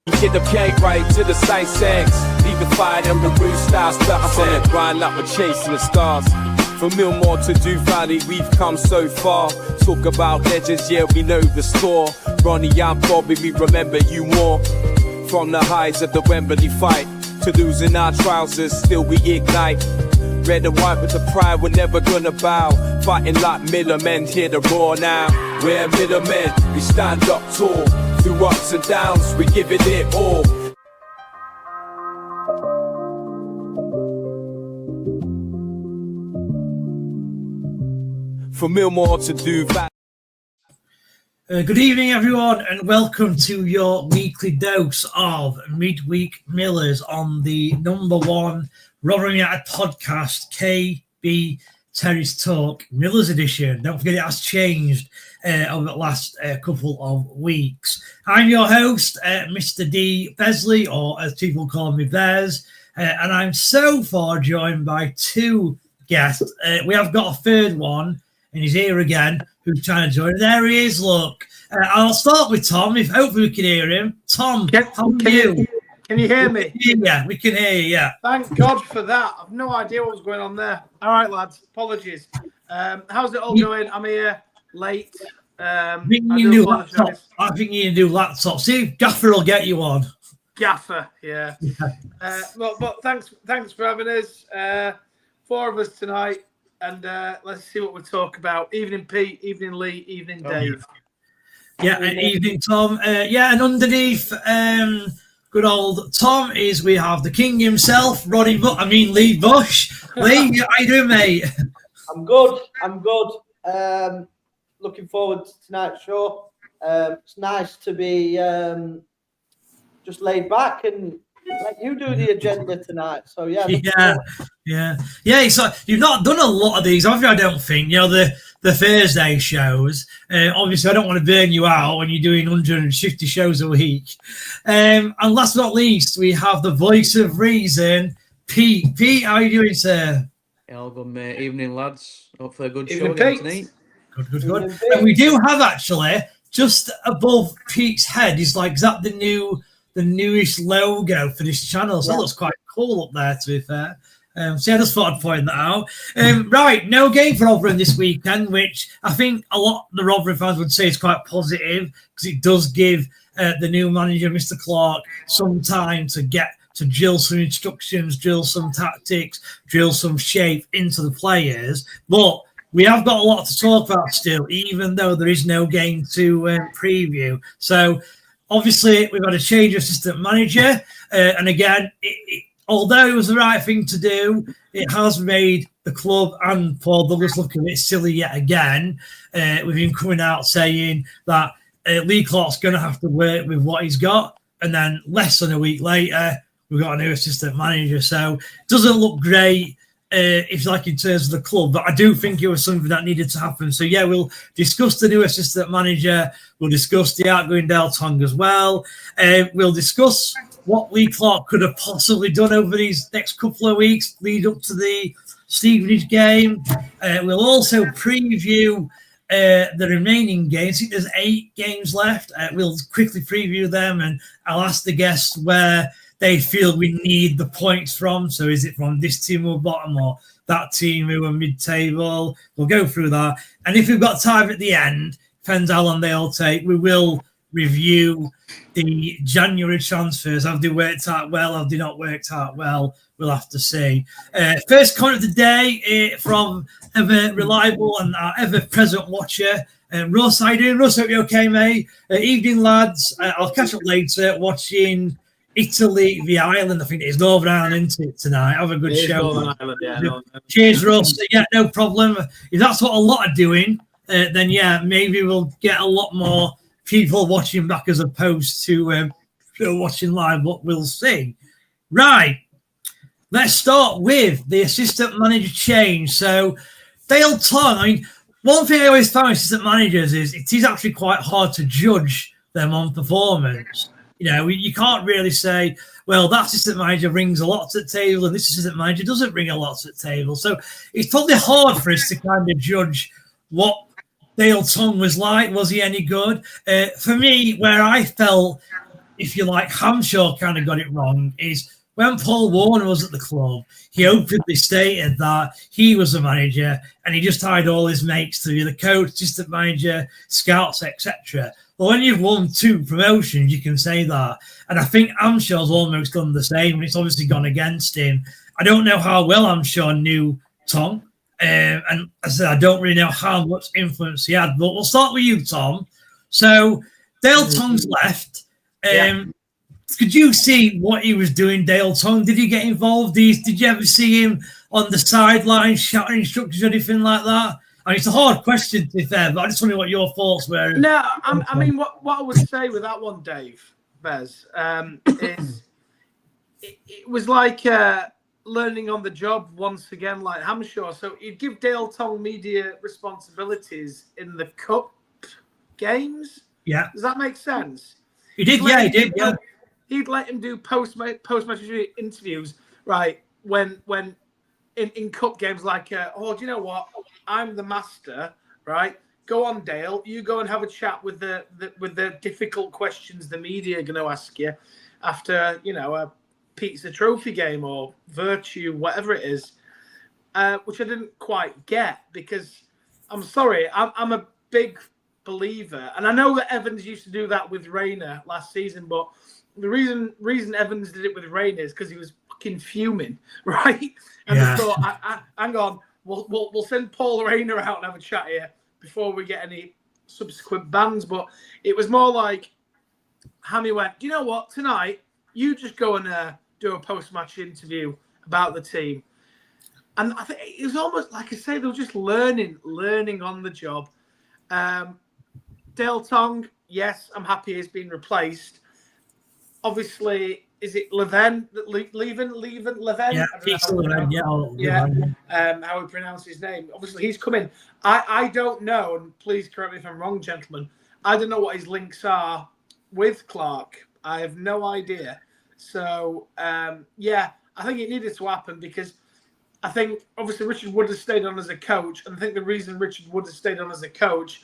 Get the cake right to the sight sex. Leave the fire and the roof style stuff. I'm on the grind like we're chasing the stars. From Millmore to Do Valley, we've come so far. Talk about legends, yeah, we know the score. Ronnie and Bobby, we remember you more. From the highs of the Wembley fight to losing our trousers, still we ignite. Red and white with the pride, we're never gonna bow. Fighting like middlemen, hear the roar now. We're middlemen, we stand up tall. Through ups and downs, we give it all. From Millmore to Do Valley. Good evening, everyone, and welcome to your weekly dose of Midweek Millers on the number one Rotherham United podcast, KB Terrace Talk Millers Edition. Don't forget it has changed over the last couple of weeks. I'm your host, Mr. D. Besley, or as people call me, Bez, and I'm so far joined by two guests. We have got a third one, and he's here again, who's trying to join. There he is, look. I'll start with Tom, if hopefully we can hear him. Tom, how are you? Can you hear me? Yeah, we can hear you, yeah. Thank God for that. I've no idea what was going on there. All right, lads, apologies. How's it all going? I'm here late. I think you need to do laptop. See if Gaffer will get you on. Gaffer, yeah. But thanks for having us. Four of us tonight, and let's see what we talk about. Evening Pete, evening Lee, evening Dave. Yeah, and evening Tom. And underneath good old Tom we have the king himself, Lee Bush. Lee, how you doing, mate? I'm good. Looking forward to tonight's show. It's nice to be just laid back and let you do the agenda tonight. So yeah. It's like you've not done a lot of these, obviously. I don't think the Thursday shows. Obviously, I don't want to burn you out when you're doing 150 shows a week. And last but not least, we have the voice of reason, Pete. Pete, how are you doing, sir? Yeah, all good, mate. Evening, lads. Hope for a good Evening, show Pete. tonight. Good. And we do have actually just above Pete's head is like, is that the newest logo for this channel? So that looks quite cool up there, to be fair. I just thought I'd point that out. Right, no game for Rotherham this weekend, which I think a lot of the Rotherham fans would say is quite positive because it does give the new manager, Mr. Clark, some time to get to drill some instructions, drill some tactics, drill some shape into the players. But we have got a lot to talk about still, even though there is no game to preview. So obviously, we've had a change of assistant manager. And again, although it was the right thing to do, it has made the club and Paul Douglas look a bit silly yet again, with him coming out saying that Lee Clark's going to have to work with what he's got. And then less than a week later, we've got a new assistant manager. So it doesn't look great, if like in terms of the club, but I do think it was something that needed to happen. So yeah, we'll discuss the new assistant manager. We'll discuss the outgoing Del Tong as well. We'll discuss what Lee Clark could have possibly done over these next couple of weeks lead up to the Stevenage game. We'll also preview the remaining games. I think there's 8 games left. We'll quickly preview them, and I'll ask the guests where they feel we need the points from. So is it from this team who are bottom or that team who are mid-table? We'll go through that. And if we've got time at the end, depends how long they all take, we will review the January transfers. Have they worked out well? Have they not worked out well? We'll have to see. First comment of the day from ever reliable and our ever-present watcher, Russ. How you doing, Russ? Hope you're okay, mate. Evening, lads. I'll catch up later watching Italy v Ireland. I think it's Northern Ireland, isn't it, tonight? Have a good show. Northern Ireland, yeah. Cheers, Russ. Yeah, no problem. If that's what a lot are doing, then yeah, maybe we'll get a lot more people watching back as opposed to watching live. What we'll see. Right. Let's start with the assistant manager change. So, Dale Tong, I mean, one thing I always found with assistant managers is it is actually quite hard to judge them on performance. You know, you can't really say, well, that assistant manager brings a lot to the table and this assistant manager doesn't bring a lot to the table. So it's probably hard for us to kind of judge what Dale Tong was like. Was he any good? For me, where I felt if you like, Hampshire kind of got it wrong is when Paul Warner was at the club, he openly stated that he was the manager and he just hired all his mates to be the coach, assistant manager, scouts, etc. Well, when you've won 2 promotions, you can say that. And I think Amshaw's almost done the same, and it's obviously gone against him. I don't know how well Amshaw knew Tom. And as I said, I don't really know how much influence he had. But we'll start with you, Tom. So Dale Tong's left. Could you see what he was doing, Dale Tong? Did he get involved? Did you ever see him on the sideline shouting instructions or anything like that? I mean, it's a hard question to be fair, but I just wonder what your thoughts were. No, I mean, what I would say with that one, Dave, Bez, is it was like learning on the job once again, like Hampshire. So he'd give Dale Tong media responsibilities in the cup games. Yeah. Does that make sense? He did, he did. He'd let him do post-match interviews, right? When in cup games, like, do you know what? I'm the master, right? Go on, Dale. You go and have a chat with the difficult questions the media are going to ask you after, a pizza trophy game or virtue, whatever it is, which I didn't quite get because I'm sorry, I'm a big believer, and I know that Evans used to do that with Rayner last season, but the reason Evans did it with Rayner is because he was fucking fuming, right? And I thought, hang on, we'll send Paul Rayner out and have a chat here before we get any subsequent bans. But it was more like Hammy went, do you know what? Tonight, you just go and do a post-match interview about the team. And I think it was almost like I say, they were just learning on the job. Dale Tong, yes, I'm happy he's been replaced. Obviously, is it Leven? How we pronounce his name. Obviously, he's come in. I don't know, and please correct me if I'm wrong, gentlemen. I don't know what his links are with Clark. I have no idea. So, I think it needed to happen because I think, obviously, Richard Wood has stayed on as a coach. And I think the reason Richard Wood has stayed on as a coach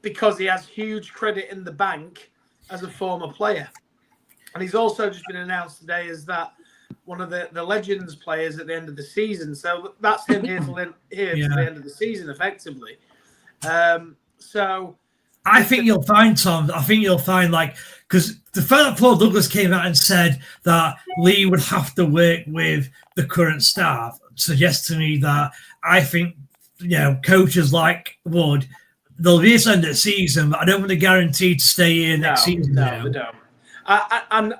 because he has huge credit in the bank as a former player. And he's also just been announced today as that one of the Legends players at the end of the season. So that's him here to the end of the season, effectively. So I think you'll find, Tom, because the fact that Paul Douglas came out and said that Lee would have to work with the current staff suggests to me that I think, coaches like Wood, they'll be at the end of the season, but I don't want to guarantee to stay here next season. No, they don't. And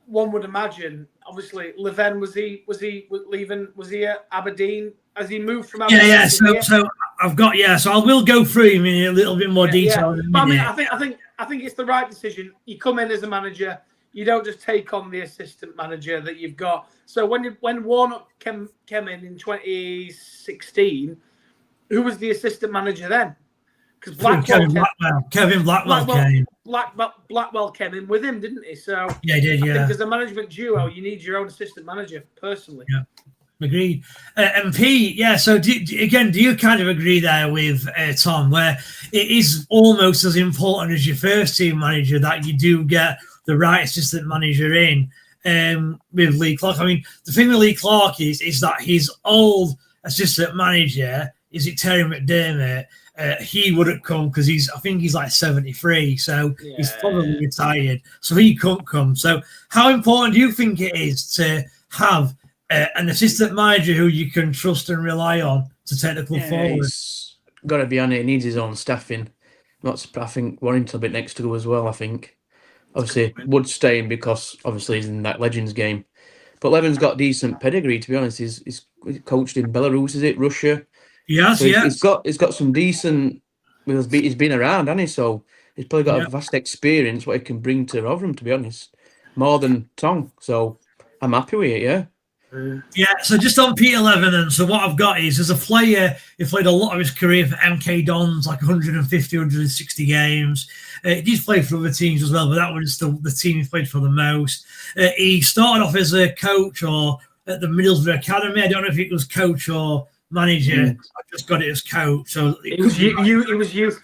one would imagine, obviously, Leven, was he leaving? Was he at Aberdeen? Has he moved from Aberdeen? So I've got So I will go through him in a little bit more detail. But I think it's the right decision. You come in as a manager, you don't just take on the assistant manager that you've got. So when Warnock came in 2016, who was the assistant manager then? Because Kevin Blackwell came. Blackwell came in with him, didn't he? So he did. I think as a management duo, you need your own assistant manager. Personally, agreed. And P, So do you kind of agree there with Tom, where it is almost as important as your first team manager that you do get the right assistant manager in with Lee Clark? I mean, the thing with Lee Clark is that his old assistant manager, is it Terry McDermott? He wouldn't come because I think he's like 73, so he's probably retired, so he couldn't come. So how important do you think it is to have an assistant manager who you can trust and rely on to take the club forward? He's got to be on it. He needs his own staffing. I think Warrington a bit next to go as well. I think obviously Wood's staying because obviously he's in that Legends game, but Levin's got decent pedigree. To be honest, he's coached in Belarus, is it Russia? Yes, so he's got some decent. He's been around, hasn't he? So he's probably got a vast experience what he can bring to Rotherham. To be honest, more than Tong. So I'm happy with it. So just on P11, and so what I've got is as a player, he played a lot of his career for MK Dons, like 150, 160 games. He did play for other teams as well, but that was the team he played for the most. He started off as a coach or at the Middlesbrough Academy. I don't know if it was coach or manager. I just got it as coach. So He was youth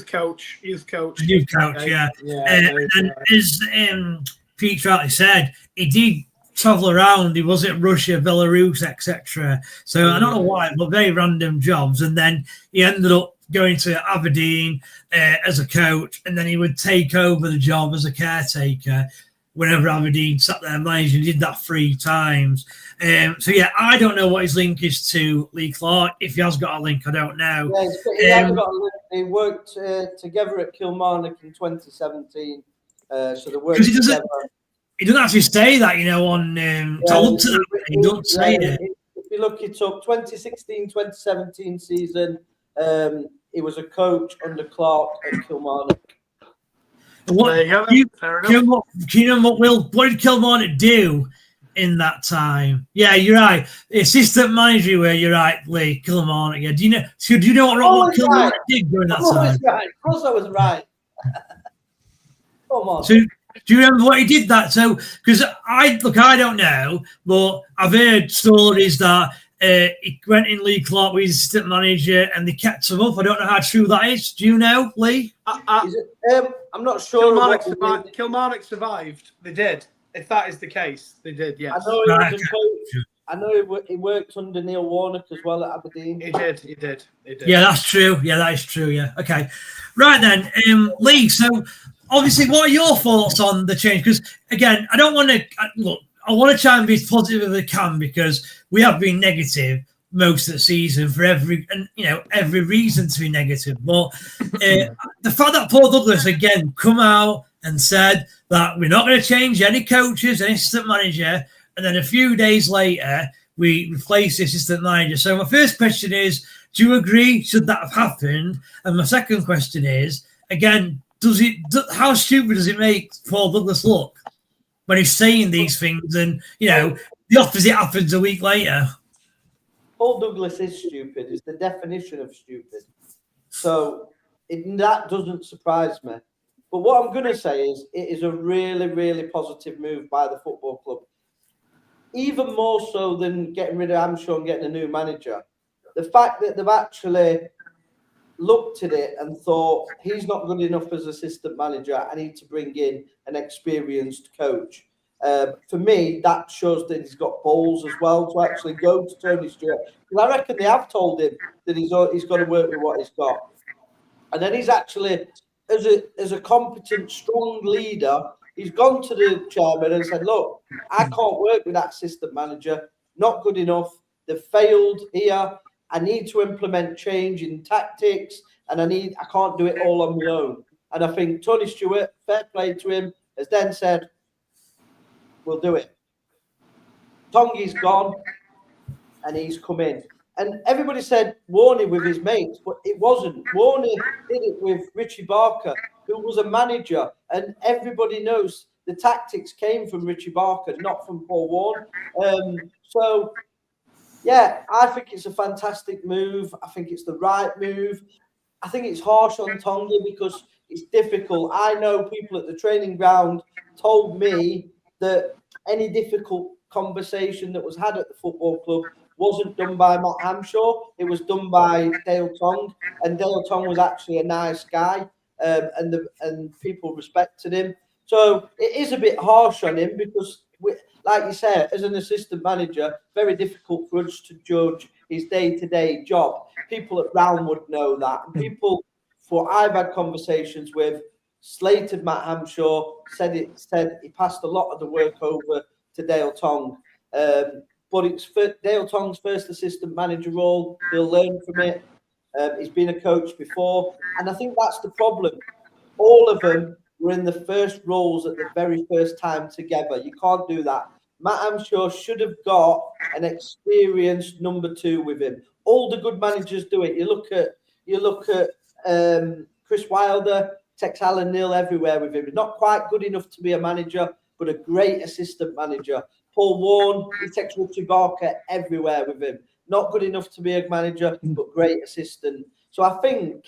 coach. Youth coach, Okay. yeah. And as Pete rightly said, he did travel around. He was at Russia, Belarus, etc. So I don't know why, but very random jobs. And then he ended up going to Aberdeen as a coach, and then he would take over the job as a caretaker whenever Aberdeen sat there managing. He did that 3 times. So yeah, I don't know what his link is to Lee Clark. If he has got a link, I don't know. Yeah, he has got a link. They worked together at Kilmarnock in 2017. So they worked together. He doesn't actually say that, on. I looked at that. He doesn't say it. If you look it up, 2016-2017 season, he was a coach under Clark at Kilmarnock. What did Kilmarnock do in that time? Yeah, you're right. Assistant manager, where you're right, Lee Kilmarnock. Yeah, do you know what Kilmarnock did during that time? Right. Of course, I was right. Come on. So, do you remember what he did that? So, because I don't know, but I've heard stories that he went in Lee Clark with his assistant manager and they kept him up. I don't know how true that is. Do you know, Lee? I'm not sure. Kilmarnock survived. They did. If that is the case, they did. Yes. I know he worked under Neil Warnock as well at Aberdeen. He did. Yeah, that's true. Yeah, that is true. Yeah. Okay. Right then, Lee. So, obviously, what are your thoughts on the change? Because again, I don't want to look. I want to try and be as positive as I can, because we have been negative most of the season for every reason to be negative. But the fact that Paul Douglas again come out and said that we're not going to change any coaches, any assistant manager, and then a few days later we replace the assistant manager. So my first question is, do you agree? Should that have happened? And my second question is, again, how stupid does it make Paul Douglas look when he's saying these things, and the opposite happens a week later? Paul Douglas is stupid. It's the definition of stupid. So that doesn't surprise me. But what I'm going to say is, it is a really, really positive move by the football club. Even more so than getting rid of Hampshire and getting a new manager. The fact that they've actually looked at it and thought, he's not good enough as assistant manager, I need to bring in an experienced coach. For me, that shows that he's got balls as well to actually go to Tony Stewart. Because I reckon they have told him that he's got to work with what he's got. And then he's actually, as a competent, strong leader, he's gone to the chairman and said, look, I can't work with that assistant manager. Not good enough. They've failed here. I need to implement change in tactics, and I can't do it all on my own. And I think Tony Stewart, fair play to him, has then said, we'll do it. Tongi's gone, and he's come in. And everybody said Warney with his mates, but it wasn't. Warney did it with Richie Barker, who was a manager, and everybody knows the tactics came from Richie Barker, not from Paul Warne. So, yeah, I think it's a fantastic move. I think it's the right move. I think it's harsh on Tongi because it's difficult. I know people at the training ground told me that any difficult conversation that was had at the football club wasn't done by Matt Hampshire. It was done by Dale Tong, and Dale Tong was actually a nice guy, and people respected him. So it is a bit harsh on him because, like you said, as an assistant manager, very difficult for us to judge his day-to-day job. People at Round would know that. And people, I've had conversations with, slated Matt Hampshire, said he passed a lot of the work over to Dale Tong. But it's Dale Tong's first assistant manager role. He'll learn from it. He's been a coach before. And I think that's the problem. All of them were in the first roles at the very first time together. You can't do that. Matt Hampshire should have got an experienced number 2 with him. All the good managers do it. You look at Chris Wilder, takes Alan Neil everywhere with him. He's not quite good enough to be a manager, but a great assistant manager. Paul Warne, he takes Richie Barker everywhere with him. Not good enough to be a manager, but great assistant. So I think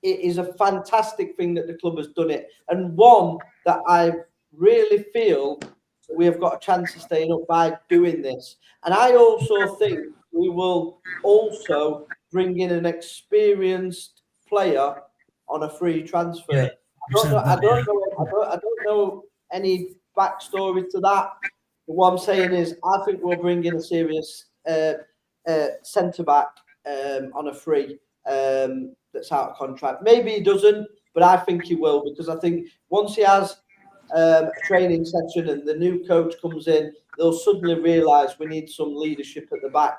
it is a fantastic thing that the club has done it, and one that I really feel we have got a chance of staying up by doing this. And I also think we will also bring in an experienced player on a free transfer. I don't know any backstory to that. But what I'm saying is, I think we'll bring in a serious centre back on a free that's out of contract. Maybe he doesn't, but I think he will, because I think once he has a training session and the new coach comes in, they'll suddenly realise we need some leadership at the back.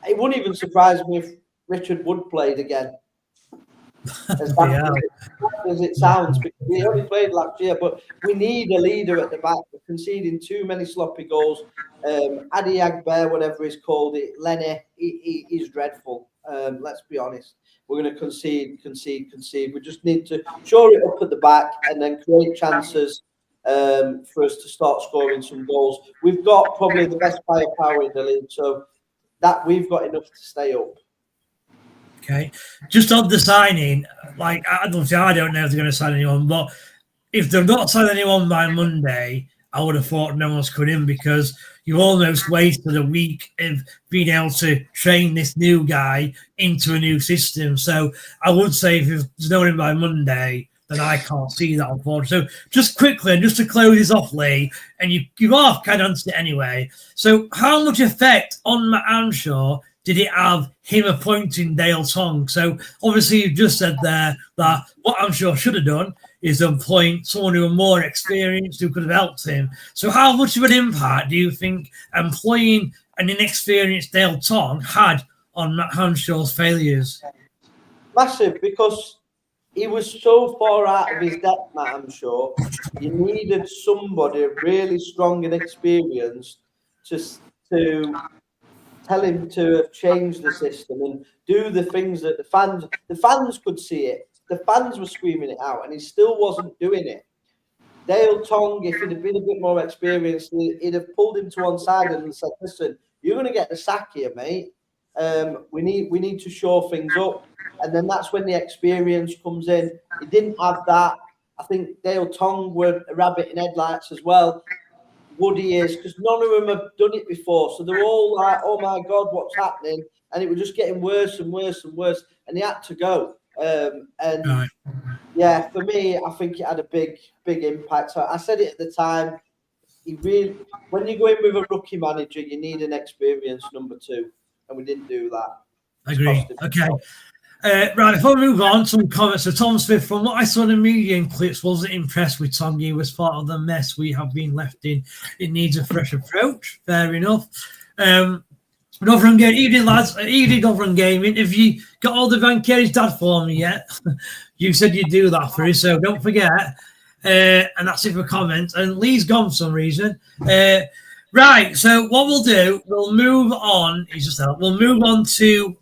It wouldn't even surprise me if Richard Wood played again. As it sounds, because we only played last year, but we need a leader at the back. We're conceding too many sloppy goals. Adi Agber, whatever he's called it, Lenny, he's dreadful. Let's be honest. We're going to concede. We just need to shore it up at the back and then create chances for us to start scoring some goals. We've got probably the best firepower in the league, so that we've got enough to stay up. Okay, just on the signing, like I don't know if they're going to sign anyone, but if they've not signed anyone by Monday, I would have thought no one's coming in, because you almost wasted a week of being able to train this new guy into a new system. So I would say if there's no one in by Monday, then I can't see that, unfortunately. So just quickly, and just to close this off, Lee, and you half kind of answered it anyway. So how much effect on Matt Hanshaw did it have him appointing Dale Tong? So obviously you've just said there that what Hanshaw should have done is appoint someone who was more experienced, who could have helped him. So how much of an impact do you think employing an inexperienced Dale Tong had on Matt Hanshaw's failures? Massive, because he was so far out of his depth, Matt Hanshaw. You needed somebody really strong and experienced to tell him to have changed the system and do the things that the fans could see it. The fans were screaming it out, and he still wasn't doing it. Dale Tong, if he'd have been a bit more experienced, he'd have pulled him to one side and said, "Listen, you're going to get the sack here, mate. We need to shore things up." And then that's when the experience comes in. He didn't have that. I think Dale Tong were a rabbit in headlights as well. Woody is, because none of them have done it before. So they're all like, "Oh my God, what's happening?" And it was just getting worse and worse and worse. And he had to go. Yeah, for me, I think it had a big impact. So I said it at the time. When you go in with a rookie manager, you need an experienced number two, and we didn't do that. Agree. Okay. Right, before we move on, some comments. So Tom Smith, from what I saw in the media and clips, wasn't impressed with Tom. He was part of the mess we have been left in. It needs a fresh approach. Fair enough. Rotherham game, evening lads, evening Rotherham gaming. Have you got all the Van Kerry's dad for me yet? You said you'd do that for us, so don't forget. And that's it for comments. And Lee's gone for some reason. Right, so what we'll do, we'll move on. We'll move on to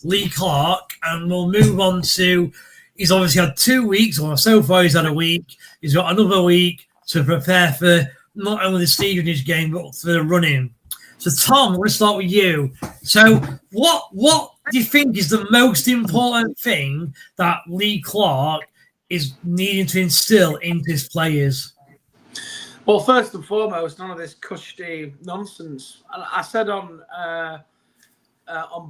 Lee Clark, and we'll move on to. He's obviously had 2 weeks, or so far he's had a week. He's got another week to prepare for not only the Stevenage game, but for the run-in. So, Tom, I'm going to start with you. So, what do you think is the most important thing that Lee Clark is needing to instill into his players? Well, first and foremost, none of this cushy nonsense. I said on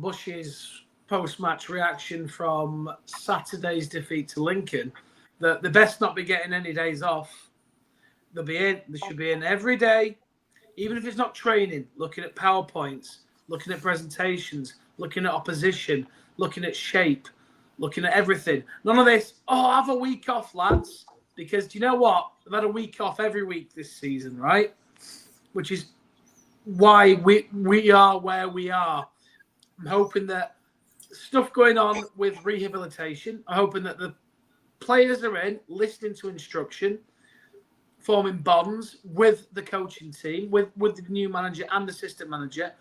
Bush's post-match reaction from Saturday's defeat to Lincoln that the best not be getting any days off. They should be in every day. Even if it's not training, looking at PowerPoints, looking at presentations, looking at opposition, looking at shape, looking at everything. None of this, have a week off, lads. Because do you know what? They've had a week off every week this season, right? Which is why we are where we are. I'm hoping that stuff going on with rehabilitation. I'm hoping that the players are in, listening to instruction, forming bonds with the coaching team, with the new manager and assistant manager.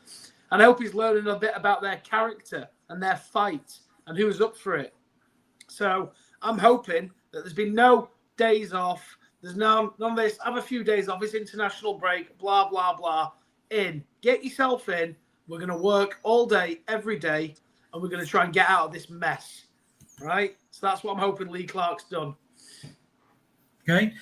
And I hope he's learning a bit about their character and their fight and who's up for it. So I'm hoping that there's been no days off. There's none of this. Have a few days off. It's international break, blah, blah, blah. Get yourself in. We're going to work all day, every day, and we're going to try and get out of this mess. Right? So that's what I'm hoping Lee Clark's done. Okay.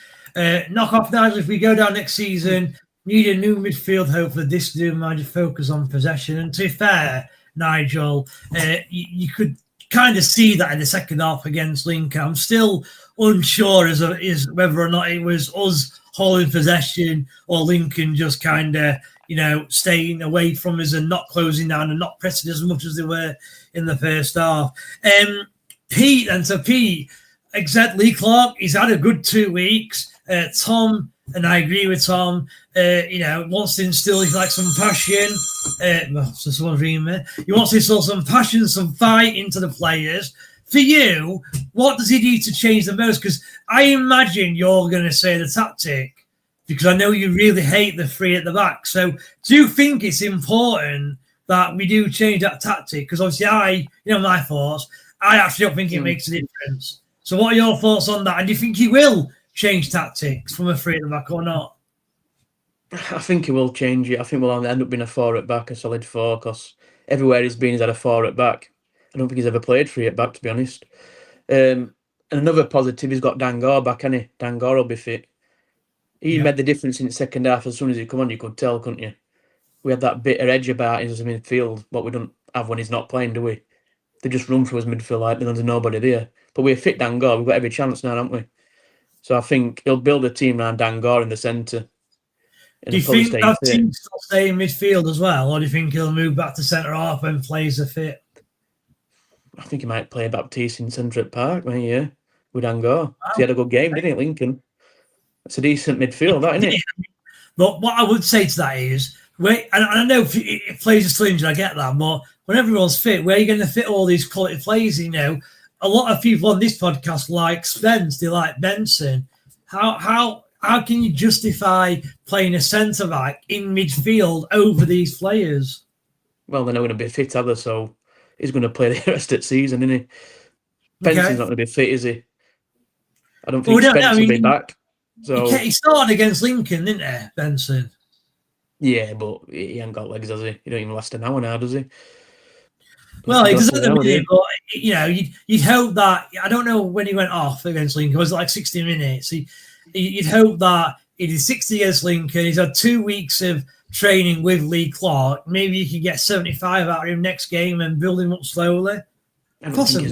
Knock off Nigel, if we go down next season, need a new midfield, hopefully this new manager focus on possession. And to be fair, Nigel, you could kind of see that in the second half against Lincoln. I'm still unsure as whether or not it was us holding possession or Lincoln just kind of, staying away from us and not closing down and not pressing as much as they were in the first half. Pete, exactly, Clark, he's had a good 2 weeks. Tom, and I agree with Tom, wants to instill some passion. So someone's reading me. He wants to instill some passion, some fight into the players. For you, what does he need to change the most? Because I imagine you're going to say the tactic, because I know you really hate the three at the back. So do you think it's important that we do change that tactic? Because obviously my thoughts, I actually don't think it makes a difference. So what are your thoughts on that? And do you think he will change tactics from a three at the back or not? I think he will change it. I think we'll end up being a 4 at back, a solid 4, because everywhere he's been, he's had a 4 at back. I don't think he's ever played 3 at back, to be honest. And another positive, he's got Dangar back, hasn't he? Dangar will be fit. He made the difference in the second half. As soon as he come on, you could tell, couldn't you? We had that bitter edge about his midfield, what we don't have when he's not playing, do we? They just run through his midfield like there's nobody there. But we're fit Dangar. We've got every chance now, haven't we? So I think he'll build a team around Dangar in the centre. Do you think that team will stay in midfield as well, or do you think he'll move back to centre half when players are fit? I think he might play Baptiste in centre at Park, with Dangar. Wow. He had a good game, didn't he, Lincoln? It's a decent midfield, that, isn't it? But what I would say to that is, and I know if players are still injured, I get that, but when everyone's fit, where are you going to fit all these quality players? A lot of people on this podcast like Spence, they like Benson. How can you justify playing a centre back in midfield over these players? Well, they're not going to be fit either, so he's going to play the rest of the season, isn't he? Benson's not going to be fit, is he? I don't think Spence will be back. So he started against Lincoln, didn't he, Benson? Yeah, but he ain't got legs, does he? He don't even last an hour now, does he? Well, he does at the minute, but you'd hope that, I don't know when he went off against Lincoln, it was like 60 minutes. You'd hope that he did 60 against Lincoln. He's had 2 weeks of training with Lee Clark. Maybe you could get 75 out of him next game and build him up slowly. Possibly.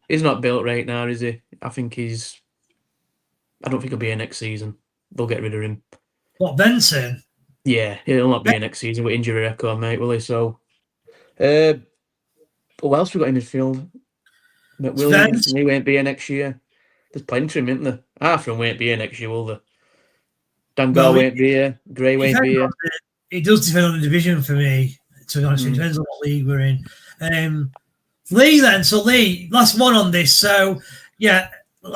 He's not built right now, is he? I don't think he'll be here next season. They'll get rid of him. What, Benson? Yeah, he'll not be here next season with injury record, mate, will he? So, who else we got in midfield? McWilliams, he won't be here next year. There's plenty of him, isn't there? Half of them won't be here next year, will they? Dangar won't be here. Gray won't be here. It does depend on the division for me, to be honest. It depends on what league we're in. Lee, then. So, Lee, last one on this. So, yeah,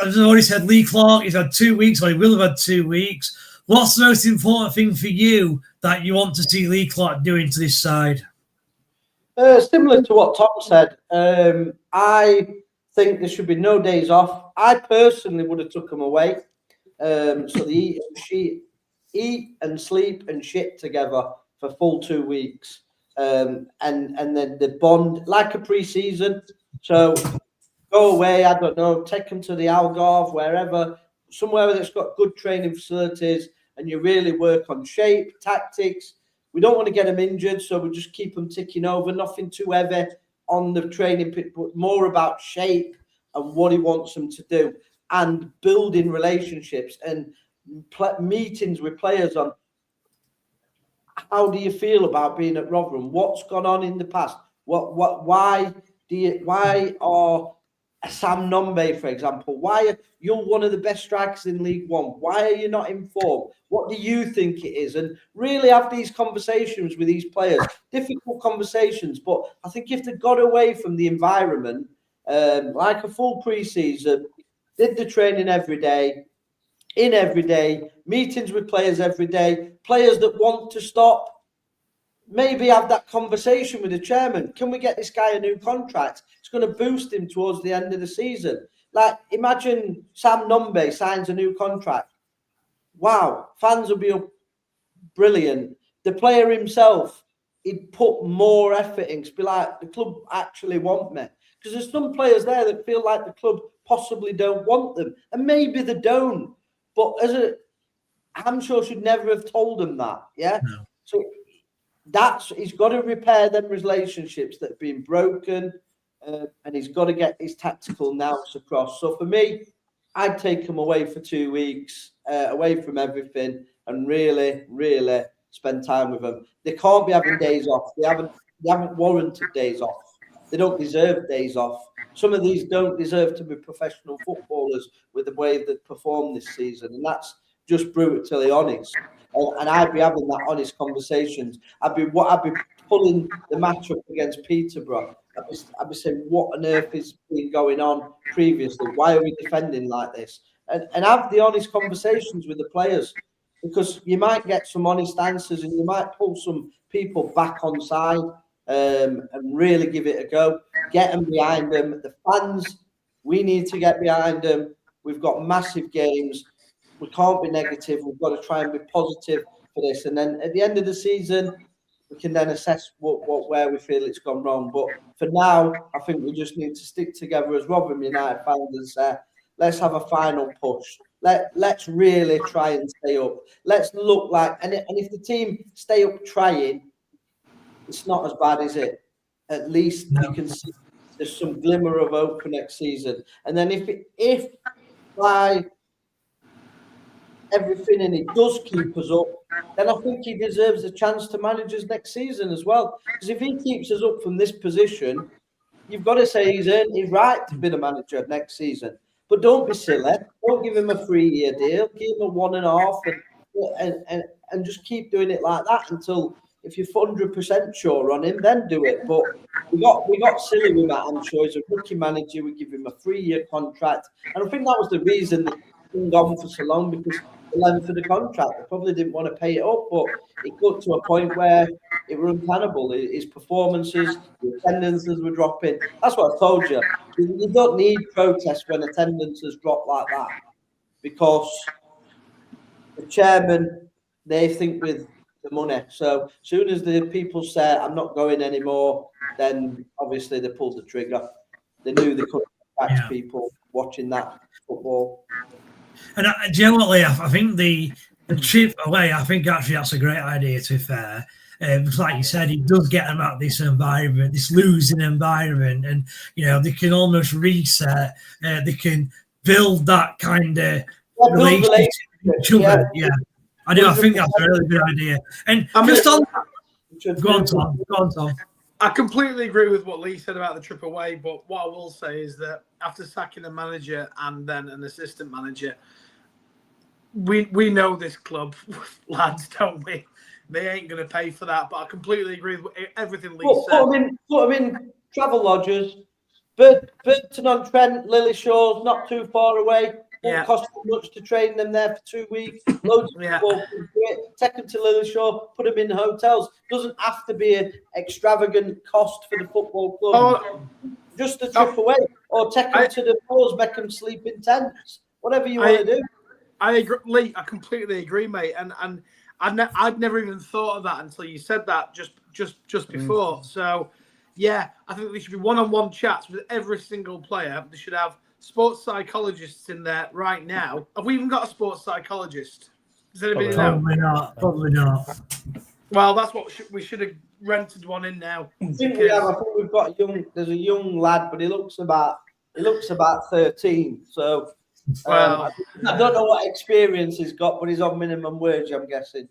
as I already said, Lee Clark, he's had 2 weeks, or he will have had 2 weeks. What's the most important thing for you that you want to see Lee Clark doing to this side? Similar to what Tom said, I think there should be no days off. I personally would have took them away. So they eat and sleep and shit together for full 2 weeks. And then the bond, like a pre-season. So go away, I don't know, take them to the Algarve, wherever, somewhere that's got good training facilities, and you really work on shape, tactics. We don't want to get them injured, so we just keep them ticking over. Nothing too heavy on the training pit, but more about shape and what he wants them to do, and building relationships and meetings with players on how do you feel about being at Rotherham? What's gone on in the past? Why are Sam Nombe, for example, you're one of the best strikers in League One? Why are you not in form? What do you think it is? And really have these conversations with these players. Difficult conversations, but I think if they got away from the environment, like a full pre-season, did the training every day, meetings with players every day, players that want to stop, maybe have that conversation with the chairman. Can we get this guy a new contract? It's going to boost him towards the end of the season. Like, imagine Sam Nombe signs a new contract. Wow, fans will be brilliant. The player himself, he'd put more effort in to be like, the club actually want me. Because there's some players there that feel like the club possibly don't want them. And maybe they don't. But Hampshire should never have told him that. Yeah. No. So he's got to repair them relationships that have been broken, and he's got to get his tactical nous across. So for me, I'd take him away for 2 weeks, away from everything, and really, really spend time with them. They can't be having days off. They haven't warranted days off. They don't deserve days off. Some of these don't deserve to be professional footballers with the way they performed this season, and that's just brutally honest. And I'd be having that honest conversations. I'd be pulling the match up against Peterborough. I'd be saying, what on earth has been going on previously? Why are we defending like this? And have the honest conversations with the players, because you might get some honest answers and you might pull some people back on side and really give it a go. Get them behind them. The fans, we need to get behind them. We've got massive games. We can't be negative. We've got to try and be positive for this. And then at the end of the season, we can then assess where we feel it's gone wrong. But for now, I think we just need to stick together as Rotherham United fans and say, let's have a final push. Let's really try and stay up. Let's look like, and if the team stay up trying, it's not as bad, is it? At least you can see there's some glimmer of hope for next season. And then if by everything and it does keep us up, then I think he deserves a chance to manage us next season as well. Because if he keeps us up from this position, you've got to say he's earned his right to be the manager next season. But don't be silly. Don't give him a 3-year deal. Give him a 1.5 and just keep doing it like that until, if you're 100% sure on him, then do it. But we got silly with Matt Hampshire. He's a rookie manager. We give him a 3-year contract. And I think that was the reason that he's been gone for so long, because the length of the contract. They probably didn't want to pay it up, but it got to a point where it was untenable. His performances, the attendances were dropping. That's what I told you. You don't need protests when attendances drop like that, because the chairman, they think with the money. So as soon as the people say, I'm not going anymore, then obviously they pulled the trigger. They knew they couldn't attract people watching that football. And generally, I think the trip away, I think actually that's a great idea, to be fair. Because like you said, it does get them out of this environment, this losing environment, and they can almost reset. They can build that kind of relationship with each other. Yeah. I think that's a really good idea. And just on that, go on, Tom. I completely agree with what Lee said about the trip away, but what I will say is that after sacking a manager and then an assistant manager, we know this club, lads, don't we? They ain't going to pay for that. But I completely agree with everything Lee said. Put them in travel lodges. Burton-on-Trent, Lillishaw's not too far away. Won't cost much to train them there for 2 weeks. Loads of people can do it. Take them to Lillishall, put them in hotels. Doesn't have to be an extravagant cost for the football club. Just a trip away. Or take them to the pools, make them sleep in tents. Whatever you want to do. I agree, Lee. I completely agree, mate. And I'd never even thought of that until you said that just before. So, yeah, I think there should be one-on-one chats with every single player. They should have sports psychologists in there right now. Have we even got a sports psychologist? Does anybody know? Probably not. Well, that's what we should have rented one in now. I think we've got there's a young lad, but he looks about 13. So I don't know what experience he's got, but he's on minimum wage, I'm guessing.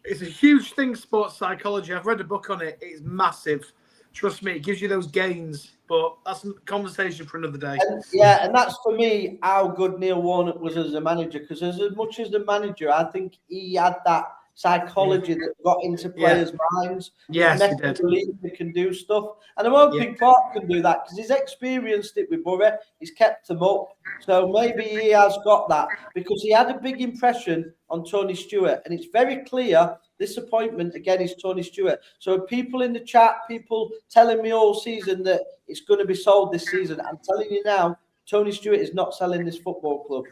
It's a huge thing, sports psychology. I've read a book on it. It's massive. Trust me, it gives you those gains. But that's a conversation for another day. And that's for me how good Neil Warnock was as a manager. Because as much as the manager, I think he had that psychology that got into players' minds. Yes, he did. Believe he can do stuff. And I'm hoping Clark can do that, because he's experienced it with Bury. He's kept them up. So maybe he has got that, because he had a big impression on Tony Stewart. And it's very clear this appointment, again, is Tony Stewart. So people in the chat, people telling me all season that it's going to be sold this season. I'm telling you now, Tony Stewart is not selling this football club.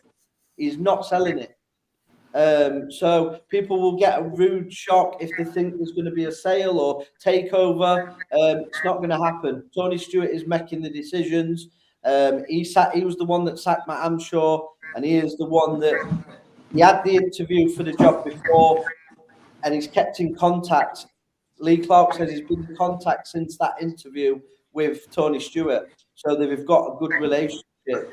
He's not selling it. So people will get a rude shock if they think there's going to be a sale or takeover. It's not going to happen. Tony Stewart is making the decisions. He was the one that sacked Matt Hampshire, and he is the one that He had the interview for the job before, and he's kept in contact. Lee Clark says he's been in contact since that interview with Tony Stewart, so they've got a good relationship. It's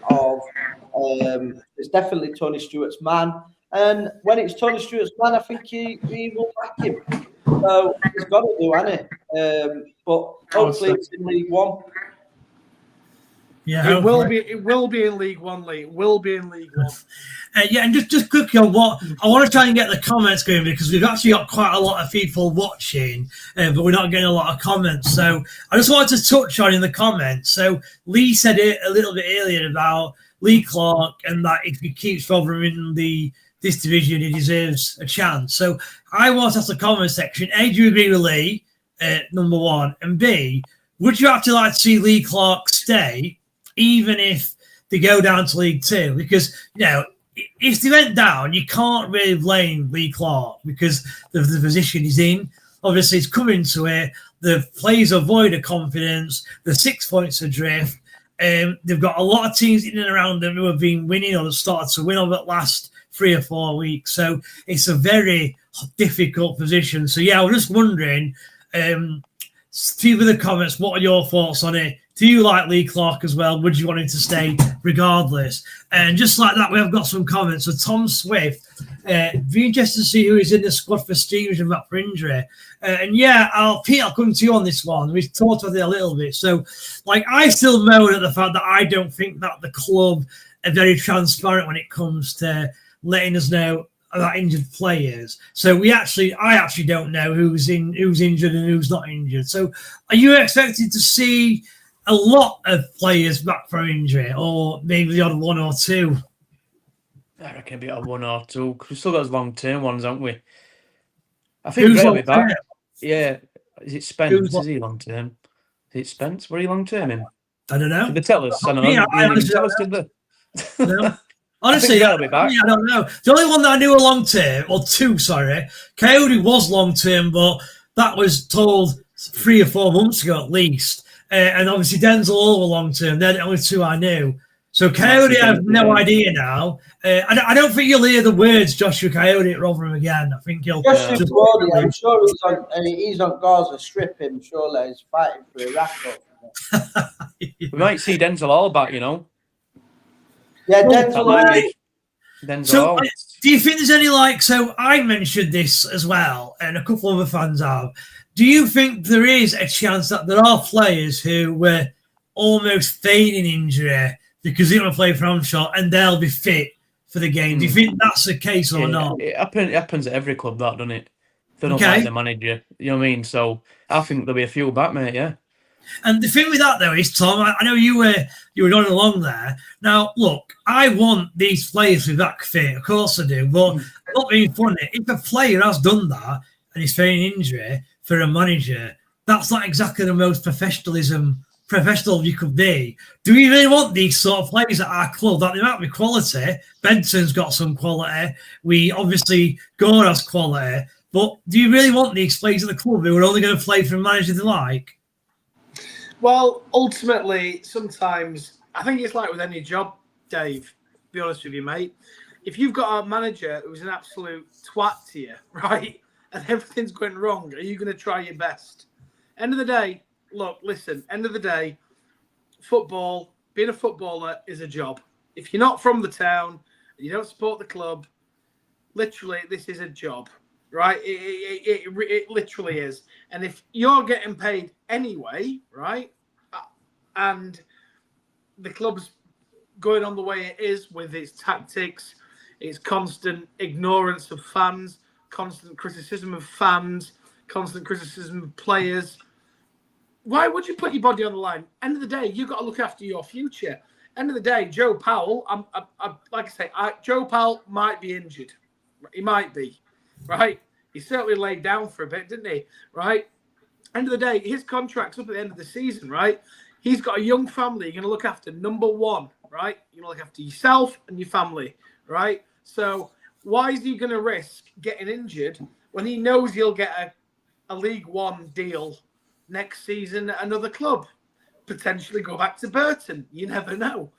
definitely Tony Stewart's man, and when it's Tony Stewart's man, I think he will back him. So he's got to do, hasn't he? But hopefully it's in League One. Yeah, it will be. It will be in League One, Lee. It will be in League One. Yeah, and just quickly on what I want to try and get the comments going, because we've actually got quite a lot of people watching, but we're not getting a lot of comments. So I just wanted to touch on in the comments. So Lee said it a little bit earlier about Lee Clark, and that if he keeps Rotherham in this division, he deserves a chance. So I want to ask the comment section: A, do you agree with Lee? Number one, and B, would you actually like to see Lee Clark stay, even if they go down to League Two? Because, you know, if they went down, you can't really blame Lee Clark because of the position he's in. Obviously, he's coming to it. The players are void of confidence. The 6 points adrift. They've got a lot of teams in and around them who have been winning or have started to win over the last 3 or 4 weeks. So it's a very difficult position. So, yeah, I was just wondering, see with the comments, what are your thoughts on it? Do you like Lee Clark as well? Would you want him to stay regardless? And just like that, we have got some comments. So Tom Swift, be interested to see who is in the squad for Stevenage and back for injury. And yeah, Pete, I'll come to you on this one. We've talked about it a little bit. So, like, I still moan at the fact that I don't think that the club are very transparent when it comes to letting us know about injured players. So I actually don't know who's injured and who's not injured. So are you expected to see a lot of players back from injury, or maybe the odd one or two? I reckon it'll be a 1 or 2, because we've still got those long-term ones, haven't we? I think Gray will be back. Yeah. Is it Spence? Is he long-term? Is it Spence? Were he long-term in? I don't know. Did they tell us? I don't know. I honestly tell us, did they? No. Honestly, I don't know. The only one that I knew were long-term, or two, sorry, Coyote was long-term, but that was told 3 or 4 months ago at least. And obviously Denzel all were long-term. They're the only two I knew. So Coyote, I have no idea now. I don't think you'll hear the words Joshua Coyote at Rotherham again. I think he'll... Joshua Coyote, I'm sure he's on Gaza Strip, him, surely. He's fighting for a rack-up. We might see Denzel all back, you know. Yeah, Denzel. So, do you think there's any, like, so I mentioned this as well, and a couple of other fans have. Do you think there is a chance that there are players who were almost feigning injury because they want to play for Amshot and they'll be fit for the game? Do you think that's the case or not? It happens at every club, that, doesn't it? They don't like the manager, you know what I mean? So I think there'll be a few back, mate, yeah. And the thing with that, though, is, Tom, I know you were going along there. Now, look, I want these players to be back fit. Of course I do. But not being funny, if a player has done that and he's feigning injury for a manager, that's not exactly the most professional you could be. Do we really want these sort of players at our club? That they might be quality. Benson's got some quality. We obviously Gore has quality. But do you really want these players at the club who are only going to play for a manager they like? Well, ultimately, sometimes I think it's like with any job, Dave, to be honest with you, mate. If you've got a manager who's an absolute twat to you, right, and everything's going wrong, are you going to try your best? End of the day, look, listen, end of the day, football, being a footballer is a job. If you're not from the town, and you don't support the club, literally, this is a job, right? It literally is. And if you're getting paid anyway, right, and the club's going on the way it is with its tactics, its constant ignorance of fans, constant criticism of fans, constant criticism of players, why would you put your body on the line? End of the day, you've got to look after your future. End of the day, Joe Powell, like I say, Joe Powell might be injured. He might be, right? He certainly laid down for a bit, didn't he? Right? End of the day, his contract's up at the end of the season, right? He's got a young family. You're going to look after number one, right? You're going to look after yourself and your family, right? So why is he going to risk getting injured when he knows he'll get a League One deal next season at another club? Potentially go back to Burton. You never know.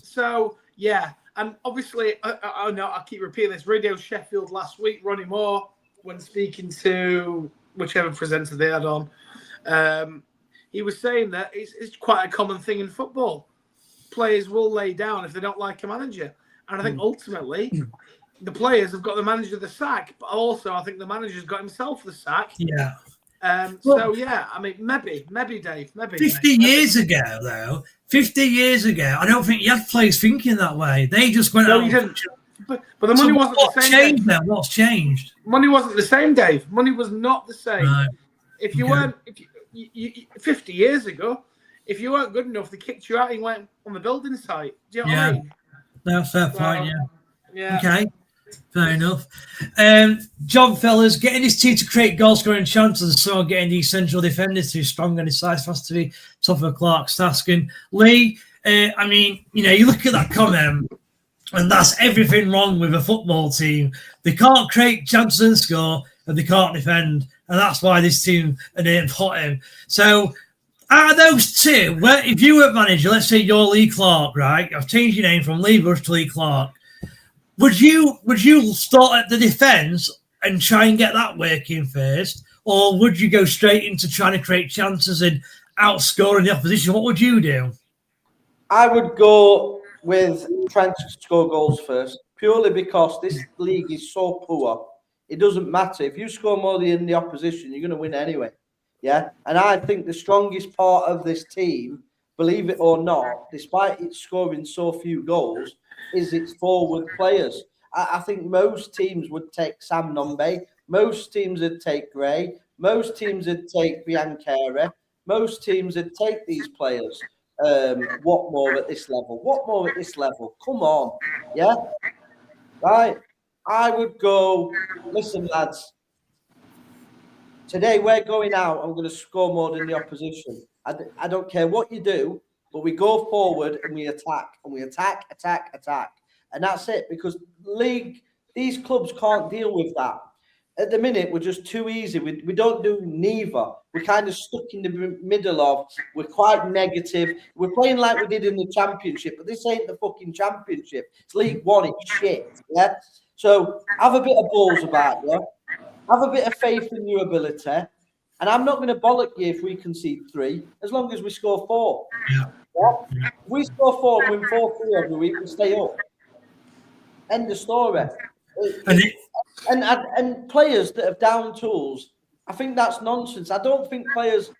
So, yeah, And obviously, I know I keep repeating this. Radio Sheffield last week, Ronnie Moore, when speaking to whichever presenter they had on, he was saying that it's quite a common thing in football. Players will lay down if they don't like a manager. And I think ultimately the players have got the manager the sack, but also I think the manager's got himself the sack. Yeah. So, yeah, I mean, maybe, Dave, maybe. 50 years ago, though, 50 years ago, I don't think you had players thinking that way. They just went out. You didn't. But the money wasn't the same. Changed then? What's changed? Money wasn't the same, Dave. Money was not the same. Right. If you weren't, 50 years ago, if you weren't good enough, they kicked you out and went on the building site. Do you know what I mean? No, fair point, Yeah. Okay. Fair enough. John Fellas getting his team to create goal scoring chances and so getting these central defenders too strong and decisive has to be tough of Clark's task. And Lee, I mean, you look at that comment and that's everything wrong with a football team. They can't create chances and score and they can't defend. And that's why this team are named Hottam. So out of those two, if you were manager, let's say you're Lee Clark, right? I've changed your name from Lee Bush to Lee Clark. Would you start at the defence and try and get that working first, or would you go straight into trying to create chances and outscoring the opposition? What would you do? I would go with trying to score goals first, purely because this league is so poor. It doesn't matter. If you score more than the opposition, you're going to win anyway. Yeah, and I think the strongest part of this team, believe it or not, despite it scoring so few goals, is its forward players. I think most teams would take Sam Nombe. Most teams would take Gray. Most teams would take Biancheri. Most teams would take these players. What more at this level? What more at this level? Come on. Yeah? Right? I would go, listen, lads. Today we're going out. I'm going to score more than the opposition. I don't care what you do. But we go forward and we attack, attack. And that's it, because these clubs can't deal with that. At the minute, we're just too easy. We don't do neither. We're kind of stuck in the middle of, we're quite negative. We're playing like we did in the Championship, but this ain't the fucking Championship. It's League One, it's shit, yeah? So have a bit of balls about you. Have a bit of faith in your ability. And I'm not going to bollock you if we concede 3, as long as we score 4. Yeah. Yeah? If we score 4 and win 4-3 every week, we stay up. End of story. And players that have down tools, I think that's nonsense. I don't think players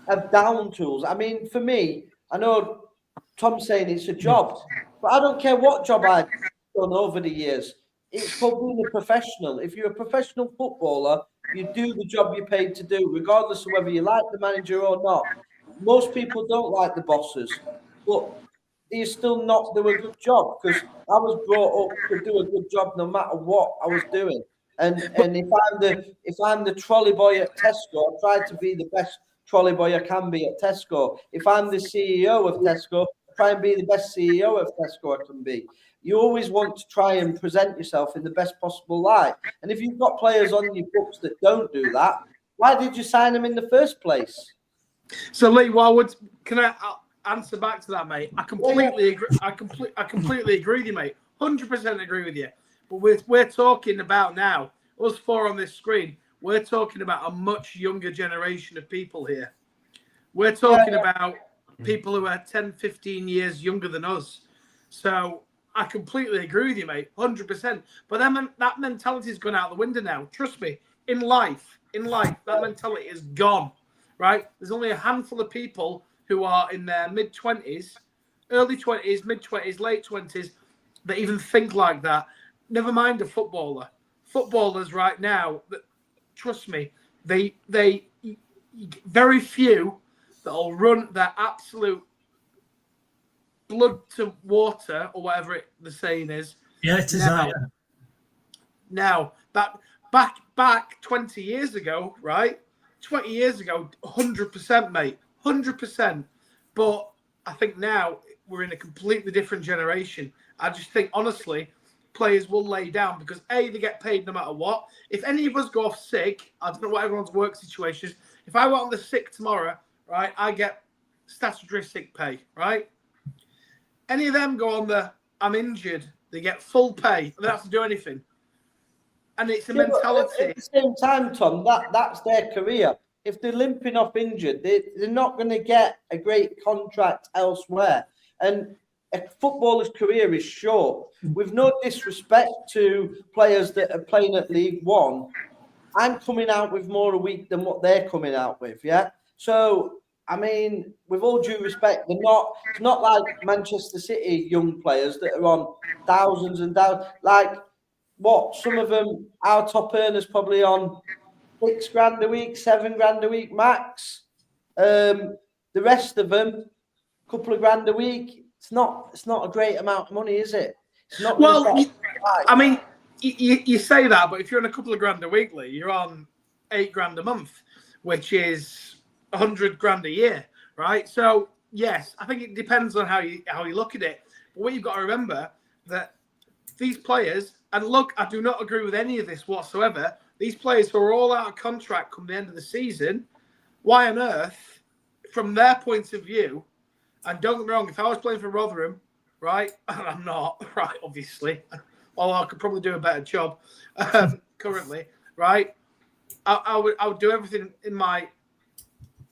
have down tools. I mean, for me, I know Tom's saying it's a job, but I don't care what job I've done over the years. It's called being a professional. If you're a professional footballer, you do the job you're paid to do, regardless of whether you like the manager or not. Most people don't like the bosses, but you still not do a good job, because I was brought up to do a good job no matter what I was doing. And if I'm the trolley boy at Tesco, I try to be the best trolley boy I can be at Tesco. If I'm the CEO of Tesco, I try and be the best CEO of Tesco I can be. You always want to try and present yourself in the best possible light. And if you've got players on your books that don't do that, why did you sign them in the first place? So, Lee, can I answer back to that, mate? I completely agree. I completely agree with you, mate. 100% agree with you. But we're talking about now, us 4 on this screen, we're talking about a much younger generation of people here. We're talking about people who are 10, 15 years younger than us. So I completely agree with you, mate. 100%. But that mentality's gone out the window now. Trust me. In life, that mentality is gone. Right? There's only a handful of people who are in their mid-20s, early 20s, mid-20s, late 20s that even think like that. Never mind a footballer. Footballers right now, trust me, they very few that'll run their absolute blood to water, or whatever the saying is. Yeah, it is. Now that back 20 years ago, right? 20 years ago, 100%, mate, 100%. But I think now we're in a completely different generation. I just think, honestly, players will lay down because, A, they get paid no matter what. If any of us go off sick, I don't know what everyone's work situation is. If I went on the sick tomorrow, right, I get statutory sick pay, right? Any of them go on the I'm injured. They get full pay. They don't have to do anything. And it's a mentality. At the same time, Tom, that's their career. If they're limping off injured, they're not going to get a great contract elsewhere. And a footballer's career is short. With no disrespect to players that are playing at League One, I'm coming out with more a week than what they're coming out with, yeah? So, I mean, with all due respect, it's not like Manchester City young players that are on thousands and thousands. Like, some of them, our top earners probably on $6,000 a week, $7,000 a week max. The rest of them, a couple of grand a week. It's not a great amount of money, is it? It's not. Well, I mean, you say that, but if you're on a couple of grand a week, you're on $8,000 a month, which is $100,000 a year, right? So yes, I think it depends on how you look at it. But what you've got to remember that these players, and look, I do not agree with any of this whatsoever. These players who are all out of contract come the end of the season, why on earth, from their point of view, and don't get me wrong, if I was playing for Rotherham, right, and I'm not, right, obviously, although I could probably do a better job currently, right, I would do everything in my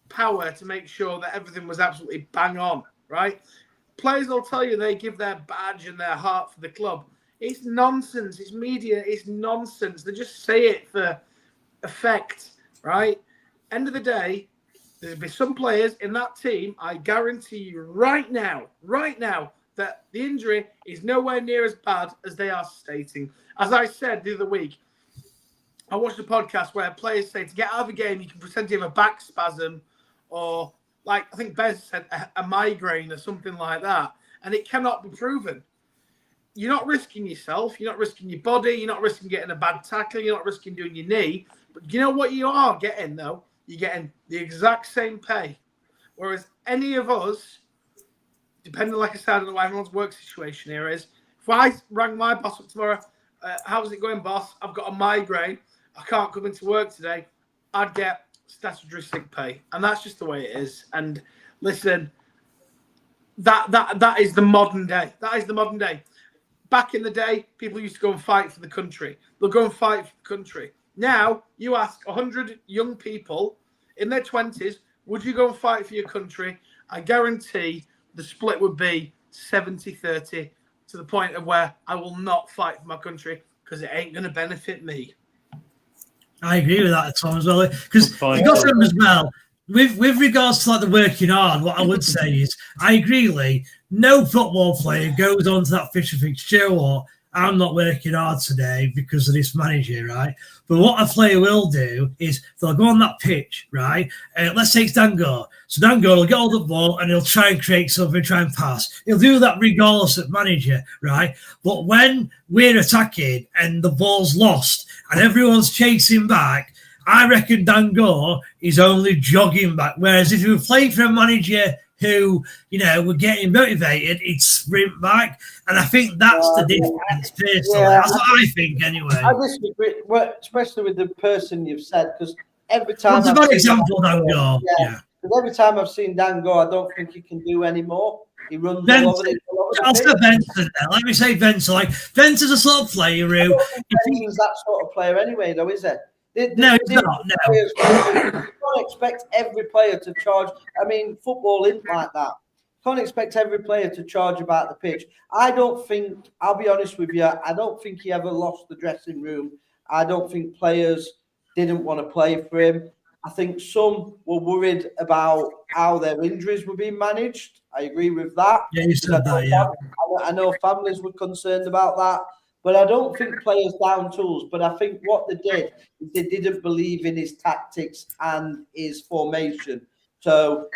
power to make sure that everything was absolutely bang on, right? Players will tell you they give their badge and their heart for the club. It's nonsense. It's media. It's nonsense. They just say it for effect, right? End of the day, there'll be some players in that team, I guarantee you right now, that the injury is nowhere near as bad as they are stating. As I said the other week, I watched a podcast where players say to get out of the game, you can pretend you have a back spasm or, like, I think Bez said, a migraine or something like that. And it cannot be proven. You're not risking yourself. You're not risking your body. You're not risking getting a bad tackle. You're not risking doing your knee. But you know what you are getting, though? You're getting the exact same pay. Whereas any of us, depending, like I said, on what everyone's work situation here is, if I rang my boss up tomorrow, how's it going, boss? I've got a migraine. I can't come into work today. I'd get statutory sick pay. And that's just the way it is. And listen, that is the modern day. That is the modern day. Back in the day, people used to go and fight for the country. They'll go and fight for the country. Now, you ask 100 young people in their 20s, would you go and fight for your country? I guarantee the split would be 70-30 to the point of where I will not fight for my country because it ain't going to benefit me. I agree with that, Tom, as well. Because you got to remember as well, with regards to like the working hard, what I would say is, I agree, Lee, no football player goes on to that fixture or I'm not working hard today because of this manager, right? But what a player will do is they'll go on that pitch, right? Let's say it's Dango. So Dango will get hold of the ball and he'll try and create something, try and pass. He'll do that regardless of manager, right? But when we're attacking and the ball's lost and everyone's chasing back, I reckon Dango is only jogging back. Whereas if you were playing for a manager who, you know, were getting motivated, he'd sprint back. And I think that's the difference, personally. Yeah, that's what I think, anyway. I disagree, especially with the person you've said, because every time... What's a bad example, Dango? Yeah. Because every time I've seen Dango, I don't think he can do any more. He runs all over the I'll say Benson then. Let me say Benson. Like, Benson's a sort of player who... Benson's that sort of player anyway, though, is it? No, he's not. No. You can't expect every player to charge. I mean, football isn't like that. You can't expect every player to charge about the pitch. I don't think, I'll be honest with you, I don't think he ever lost the dressing room. I don't think players didn't want to play for him. I think some were worried about how their injuries were being managed. I agree with that. Yeah, you said that, yeah. I know families were concerned about that. But I don't think players down tools. But I think what they did is they didn't believe in his tactics and his formation. So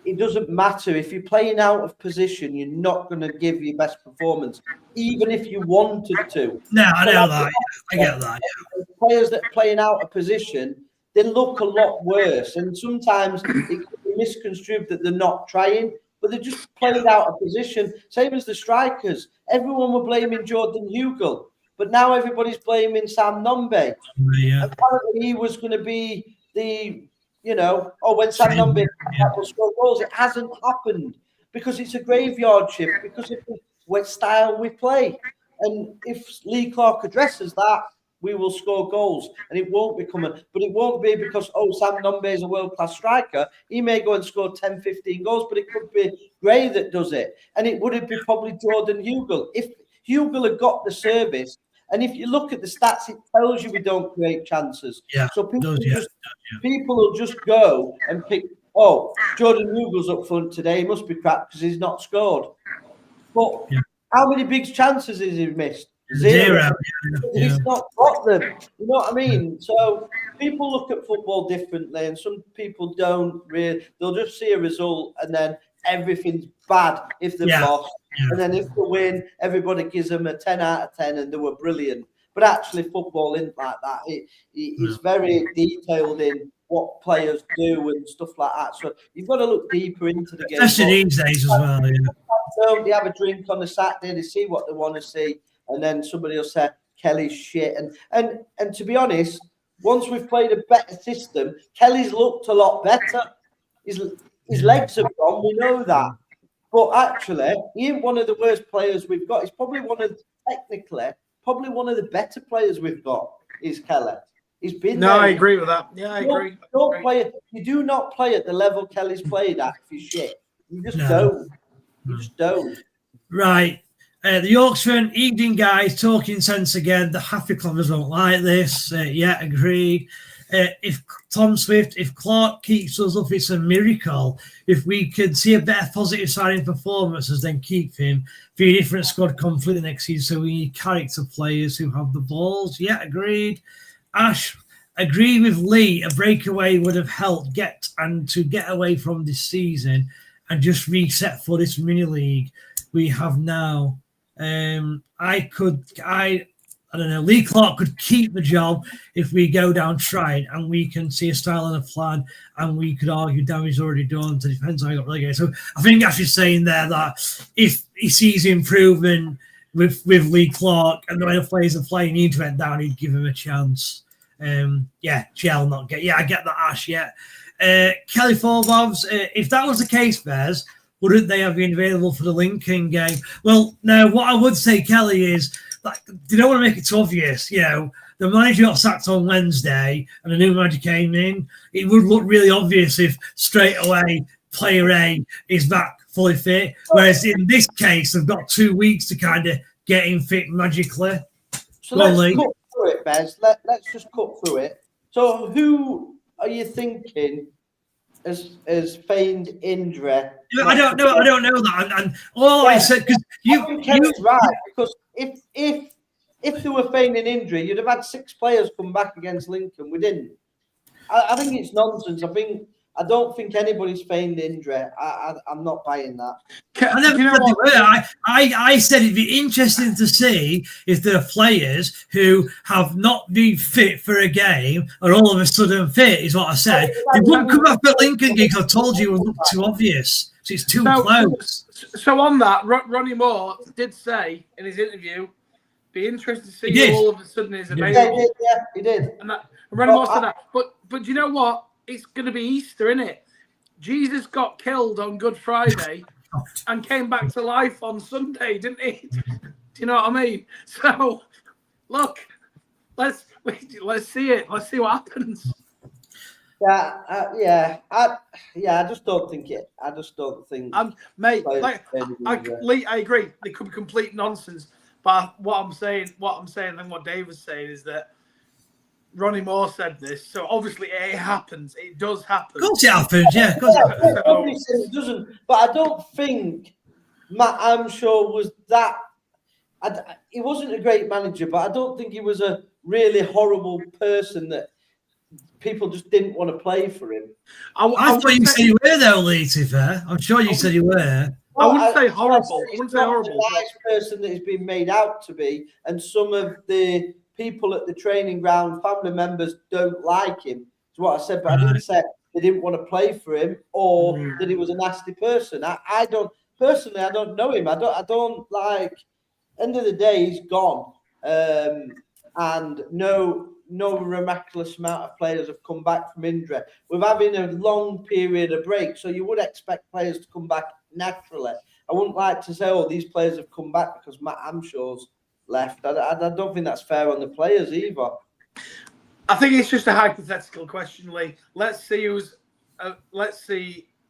it doesn't matter. If you're playing out of position, you're not going to give your best performance, even if you wanted to. No, I know that. I get that. Yeah. Players that are playing out of position, they look a lot worse. And sometimes it could be misconstrued that they're not trying, but they just played out of position. Same as the strikers. Everyone were blaming Jordan Hugill, but now everybody's blaming Sam Nombe. Yeah. Apparently he was going to be the, you know, when Sam Nombe will score goals. It hasn't happened because it's a graveyard shift. Because if what style we play. And if Lee Clark addresses that, we will score goals. And it won't but it won't be because, Sam Nombe is a world-class striker. He may go and score 10, 15 goals, but it could be Gray that does it. And it would be probably Jordan Hugill. If Hugill had got the service, and if you look at the stats, it tells you we don't create chances. Yeah, so people will just go and pick, Jordan Hugill's up front today. He must be crap because he's not scored. But how many big chances has he missed? Zero. He's not got them. You know what I mean? So people look at football differently, and some people don't really. They'll just see a result, and then everything's bad if they've lost. And then if they win, everybody gives them a 10 out of 10 and they were brilliant. But actually, football isn't like that. It's very detailed in what players do and stuff like that. So you've got to look deeper into the game. Especially these days as well. So they have a drink on a Saturday, they see what they want to see, and then somebody will say Kelly's shit. And to be honest, once we've played a better system, Kelly's looked a lot better. His legs have gone, we know that. But actually, he ain't one of the worst players we've got. He's probably one of the better players we've got, is Kelly. He's been there. I agree with that. Yeah, I agree. You do not play at the level Kelly's played at if you're shit. You just don't. You just don't. Right. The Yorkshire evening guys talking sense again. The happy clubbers won't like this. Agreed. If Tom Swift, if Clark keeps us up, it's a miracle. If we could see a better positive side in performances, then keep him. Be a different squad completely next season. So we need character players who have the balls. Yeah, agreed. Ash, agree with Lee. A breakaway would have helped get away from this season and just reset for this mini league we have now. I don't know. Lee Clark could keep the job if we go down trying, and we can see a style and a plan, and we could argue damage already done to defence. I got relegated. So I think Ash is saying there that if he sees improvement with Lee Clark and the way the players are playing, he went down, he'd give him a chance. Gel not get. Yeah, I get that, Ash. Yeah. Kelly Forbobs, if that was the case, Bears, wouldn't they have been available for the Lincoln game? Well, no, what I would say, Kelly, is like, they don't want to make it too obvious. You know, the manager got sacked on Wednesday and a new manager came in. It would look really obvious if straight away player A is back fully fit. Whereas in this case, they've got 2 weeks to kind of get him fit magically. So let's cut through it, Bez. Let's just cut through it. So who are you thinking as feigned injury? I don't know that. And all I said, because you right, because if they were feigning injury, you'd have had 6 players come back against Lincoln. We didn't. I think it's nonsense. I don't think anybody's feigned injury. I'm not buying that. I never said they were. I said it'd be interesting to see if there are players who have not been fit for a game are all of a sudden fit, is what I said. They wouldn't come up at Lincoln gig. I told you it would look too obvious. So it's too close. So on that, Ronnie Moore did say in his interview, be interested to see who all of a sudden is available. Yeah, he did. And Ronnie Moore said that. But you know what? It's going to be Easter, isn't it? Jesus got killed on Good Friday and came back to life on Sunday, didn't he? Do you know what I mean? So, look, let's see it. Let's see what happens. I just don't think it. I just don't think. Mate, Lee, I agree. They could be complete nonsense. But what I'm saying, and what Dave was saying is that Ronnie Moore said this, so obviously it happens. It does happen. Of course it happens, yeah. Obviously it doesn't, but I don't think Matt Amshaw was that. He wasn't a great manager, but I don't think he was a really horrible person that people just didn't want to play for him. I thought you said you were, though, Lee, to be fair. I'm sure you said you were. I wouldn't say horrible. I wouldn't say horrible. The nice person that he's been made out to be, and some of the people at the training ground, family members, don't like him. That's what I said, but I didn't say they didn't want to play for him or that he was a nasty person. I don't personally. I don't know him. I don't like. End of the day, he's gone, and no miraculous amount of players have come back from injury. We're having a long period of break, so you would expect players to come back naturally. I wouldn't like to say, oh, these players have come back because Matt Amshaw's left. I don't think that's fair on the players either. I think it's just a hypothetical question, Lee. Let's see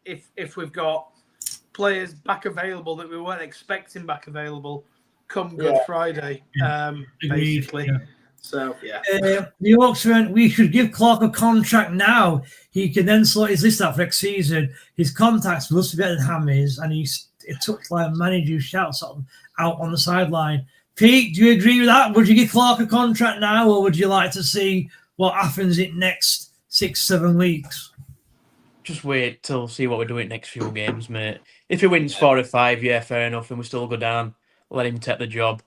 if we've got players back available that we weren't expecting back available come Good Friday, basically. Yeah. So, yeah. The auction, we should give Clark a contract now. He can then sort his list out for next season. His contacts must be better than Hammy's, and it took like a manager who shouts at him out on the sideline. Pete, do you agree with that? Would you give Clark a contract now, or would you like to see what happens in next 6-7 weeks? Just wait till see what we're doing next few games, mate. If he wins 4 or 5, yeah, fair enough, and we still go down, let him take the job.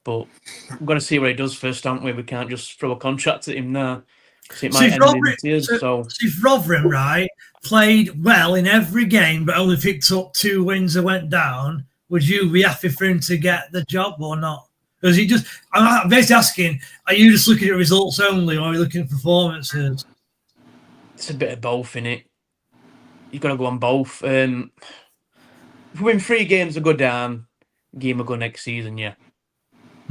But we've got to see what he does first, haven't we? We can't just throw a contract at him now, because it might end in tears. So if Rotherham, right, played well in every game but only picked up 2 wins and went down, would you be happy for him to get the job or not? Because I'm basically asking, are you just looking at results only, or are you looking at performances? It's a bit of both, innit? You've got to go on both. If we win 3 games and go down, give him a go next season, yeah.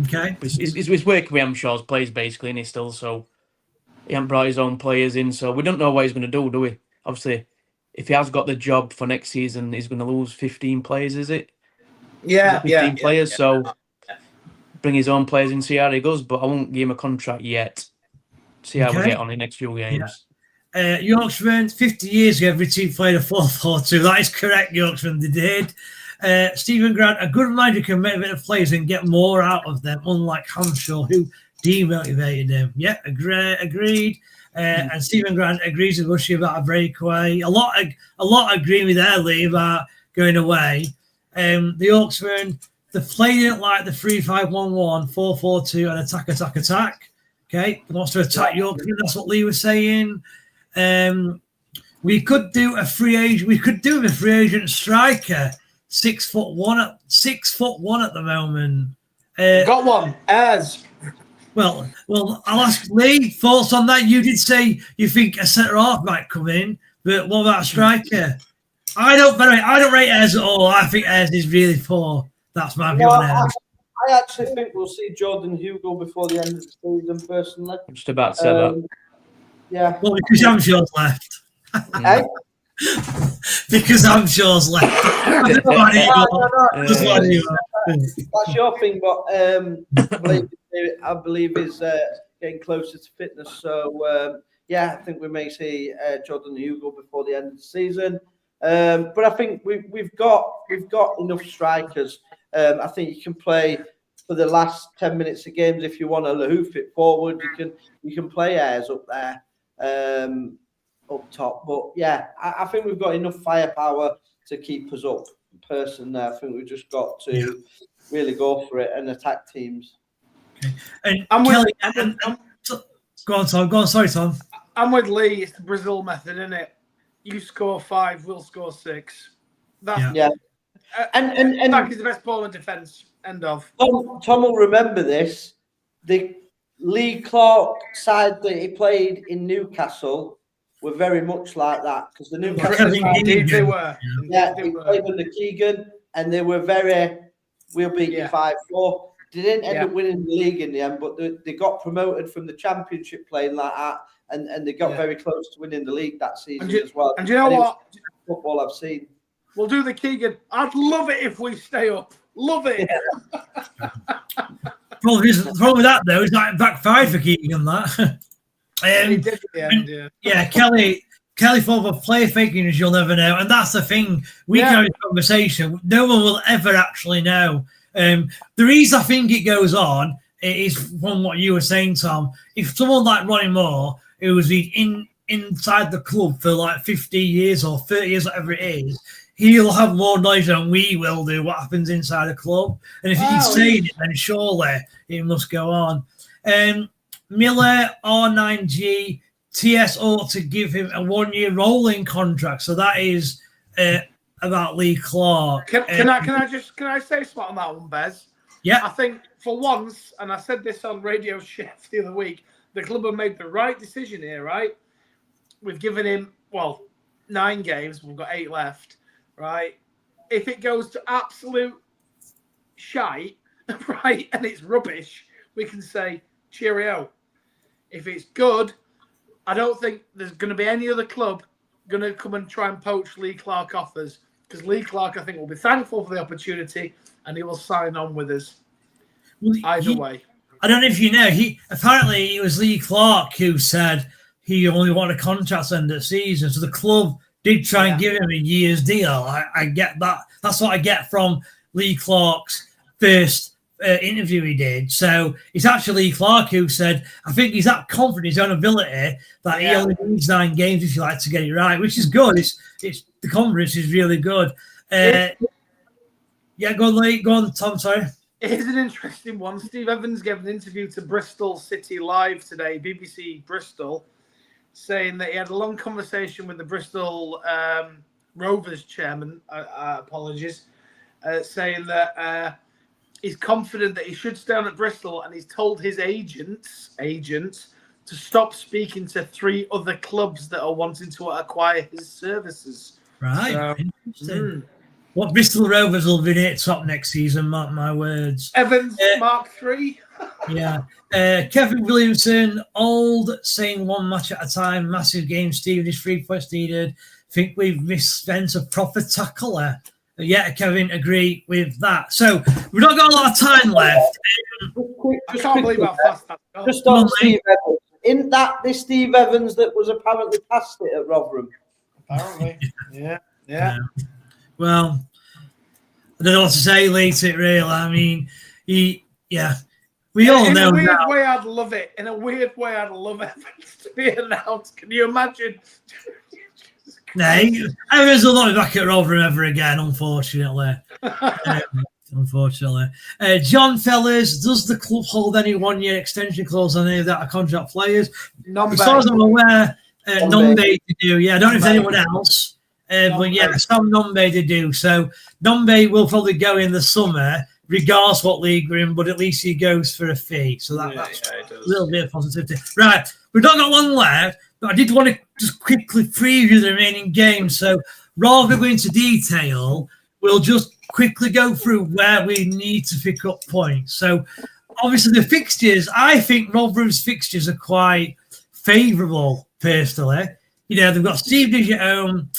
Okay. He's working with Amshaw's players, basically, and he's still so... He hasn't brought his own players in, so we don't know what he's going to do we? Obviously, if he has got the job for next season, he's going to lose 15 players, is it? Yeah, 15 players, so bring his own players in, see how he goes, but I won't give him a contract yet. See how we get on in the next few games. Yorkshiremen, 50 years ago, every team played a 4-4-2. That is correct, Yorkshiremen, they did. Stephen Grant, a good manager can make a bit of players and get more out of them, unlike Hampshire, who demotivated him. Yeah, agreed. And Stephen Grant agrees with Bushy about a breakaway. A lot agree with Lee about going away. The Yorkshiremen, the play didn't like the 3-5-1-1, 4-4-2, and attack. Okay, he wants to attack Yorkshiremen. That's what Lee was saying. We could do a free agent. We could do a free agent striker. 6'1" at the moment. Got one. Well, I'll ask Lee thoughts on that. You did say you think a centre half might come in, but what about a striker? I don't rate Ayres at all. I think Ayres is really poor. That's my view on Ayres. I actually think we'll see Jordan Hugo before the end of the season, personally. I'm just about to say that. Yeah. Well, because Amshaw's left. Hey? Because Amshaw's left. That's your thing, but I believe is getting closer to fitness. So I think we may see Jordan Hugo before the end of the season. But I think we've got enough strikers. I think you can play for the last 10 minutes of games if you want to hoof it forward. You can play Ayres up there, up top. But yeah, I think we've got enough firepower to keep us up. Personally, I think we've just got to really go for it and attack teams. Okay. And Kelly, go on, Tom. Go on. Sorry, Tom. I'm with Lee. It's the Brazil method, isn't it? You score 5, we'll score 6. And that is the best ball in defence. End of. Tom will remember this. The Lee Clark side that he played in Newcastle were very much like that because the Newcastle indeed they were. Yeah, he played under Keegan, and they were very. We'll beat you 5-4. They didn't end up winning the league in the end, but they got promoted from the Championship playing like that, and they got very close to winning the league that season as well. And you know what? Football I've seen. We'll do the Keegan. I'd love it if we stay up. Love it. Probably with that though, it's like backfired for Keegan that. He did at the end, yeah. Kelly thought of player faking as you'll never know, and that's the thing. We can have a conversation. No one will ever actually know. The reason I think it goes on is from what you were saying, Tom. If someone like Ronnie Moore, who was inside the club for like 50 years or 30 years, whatever it is, he'll have more knowledge than we will do what happens inside the club. And if he's saying it, then surely it must go on. Miller, R9G, TS ought to give him a 1-year rolling contract. So that is about Lee Clark. Can I say something on that one, Bez? Yeah. I think for once, and I said this on Radio Chef the other week, the club have made the right decision here, right? We've given him 9 games. We've got 8 left, right? if it goes to absolute shite, right, and it's rubbish, we can say cheerio. If it's good, I don't think there's going to be any other club going to come and try and poach Lee Clark offers, because Lee Clark, I think, will be thankful for the opportunity and he will sign on with us. Either way. I don't know if you know, apparently it was Lee Clark who said he only wanted a contract end of season. So the club did try and give him a year's deal. I get that. That's what I get from Lee Clark's first interview he did. So it's actually Lee Clark who said, I think he's that confident in his own ability that he only needs 9 games, if you like, to get it right, which is good. It's the confidence is really good. Go on, Lee. Go on, Tom, sorry. Here's an interesting one. Steve Evans gave an interview to Bristol City Live today, BBC Bristol, saying that he had a long conversation with the Bristol Rovers chairman, apologies, saying that he's confident that he should stay on at Bristol, and he's told his agents to stop speaking to 3 other clubs that are wanting to acquire his services. Right. So, interesting. What Bristol Rovers will be near top next season, mark my words. Evans, Mark 3. Yeah. Kevin Williamson, old, saying 1 match at a time, massive game, Stevenage, 3 points needed. Think we've misspent a proper tackler. Yeah, Kevin, agree with that. So we've not got a lot of time left. I can't believe how fast that's gone. Just on Steve Evans. Isn't that this Steve Evans that was apparently past it at Rotherham? Apparently. Yeah. Well, I don't know what to say, Lee, to it, really. I mean, we all know in a weird now. way, I'd love it. In a weird way, I'd love Evans to be announced. Can you imagine? No, Evans will not be back at Rotherham ever again, unfortunately. John Fellas, does the club hold any 1-year extension clause on any of that are contract players? As far as I'm aware, Nombe they do. Yeah, I don't know if anyone else. But yeah, some Nombe they do. So Nombe will probably go in the summer, regardless what league we're in, but at least he goes for a fee. So that's a little bit of positivity. Right, we've not got long left, but I did want to just quickly preview the remaining games. So rather than go into detail, we'll just quickly go through where we need to pick up points. So obviously the fixtures, I think Rotherham's fixtures are quite favourable, personally. You know, they've got Stevenage at home.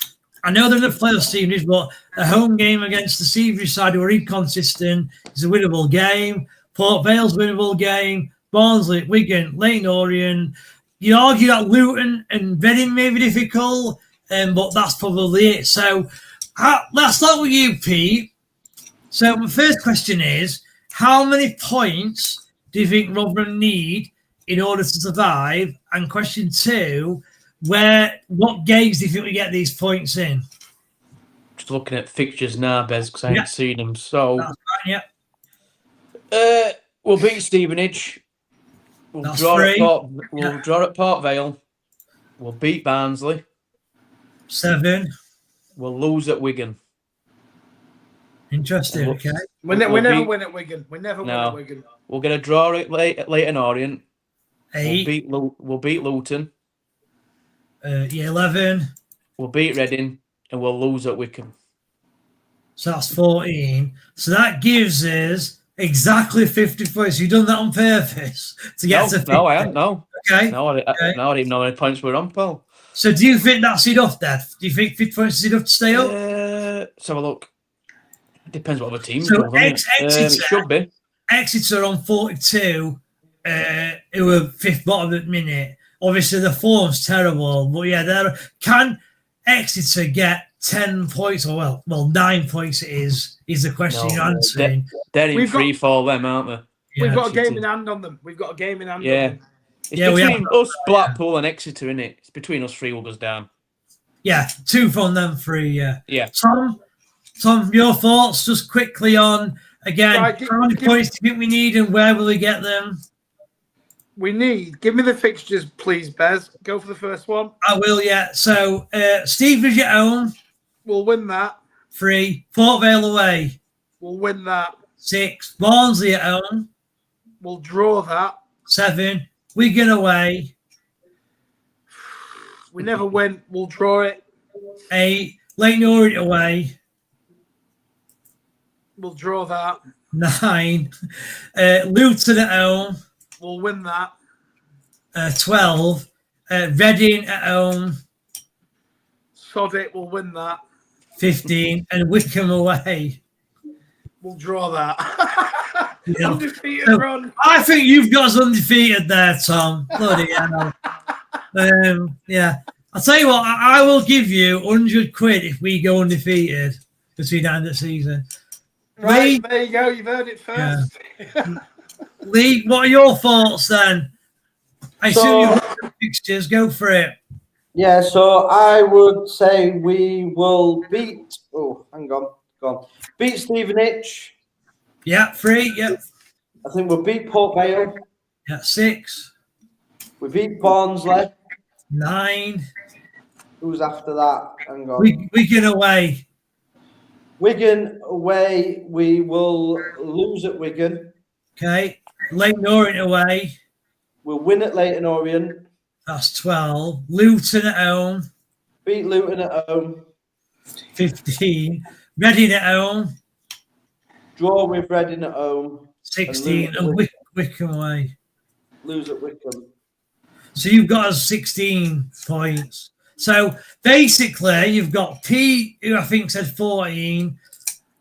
I know they're in the playoff Stevenage, but a home game against the Stevenage side who are inconsistent is a winnable game. Port Vale's winnable game. Barnsley, Wigan, Leyton Orient. You argue that Luton and Reading may be difficult, but that's probably it. So let's start with you, Pete. So my first question is, how many points do you think Rotherham need in order to survive? And question 2, what games do you think we get these points in? Just looking at fixtures now, Bez, because I haven't seen them. So, that's right, we'll beat Stevenage. We'll draw at Port Vale. We'll beat Barnsley. 7. We'll lose at Wigan. Interesting. Okay. We never win at Wigan. We never win at Wigan. We'll get a draw at Leyton Orient. 8. We'll beat Luton. 11. We'll beat Reading, and we'll lose at Wycombe. So that's 14. So that gives us exactly 50 points. You've done that on purpose to get to 50. No, I haven't. No. Okay. No, I don't even know how many points we're on, Paul. So do you think that's enough, Dad? Do you think 50 points is enough to stay up? Let's have a look. It depends what the team's So doing. It should be. Exeter on 42, who are 5th bottom at the minute. Obviously, the form's terrible, but yeah, can Exeter get 10 points, or well, 9 points is the question you're answering. They're in free fall, them, aren't they? Yeah, we've got a game in hand on them. On them. It's between us, Blackpool, and Exeter, isn't it? It's between us 3 will goes down. Yeah, 2 from them 3, yeah. Yeah. Tom, your thoughts just quickly on, again, how many points do you think we need and where will we get them? Give me the fixtures, please, Bez. Go for the first one. I will, yeah. So, Stevenage at home. We'll win that. 3. Port Vale away. We'll win that. 6. Barnsley at home. We'll draw that. 7. Wigan away. We never win. We'll draw it. 8. Leyton Orient away. We'll draw that. 9. Luton at home. We'll win that. 12. Reading at home. Sod it, we'll win that. 15. And Wickham away. We'll draw that. Yeah. Undefeated So, run. I think you've got us undefeated there, Tom. Bloody hell. Yeah. I'll tell you what, I will give you 100 quid if we go undefeated between now and the season. Right, Lee, there you go. You've heard it first. Yeah. Lee, what are your thoughts then? I assume you've got the fixtures. Go for it. Yeah, so I would say we will beat. Oh, hang on, go on. Beat Stevenage. Yeah, 3. Yeah. I think we'll beat Port Vale. Yeah, 6. We beat Barnsley. 9. Who's after that? Hang on. Wigan away. Wigan away. We will lose at Wigan. Okay. Leighton Orient away. We'll win at Leighton Orient. That's 12. Luton at home. Beat Luton at home. 15. Reading at home. Draw with Reading at home. 16. And Wickham away. Lose at Wickham. So you've got us 16 points. So basically, you've got Pete, who I think said 14.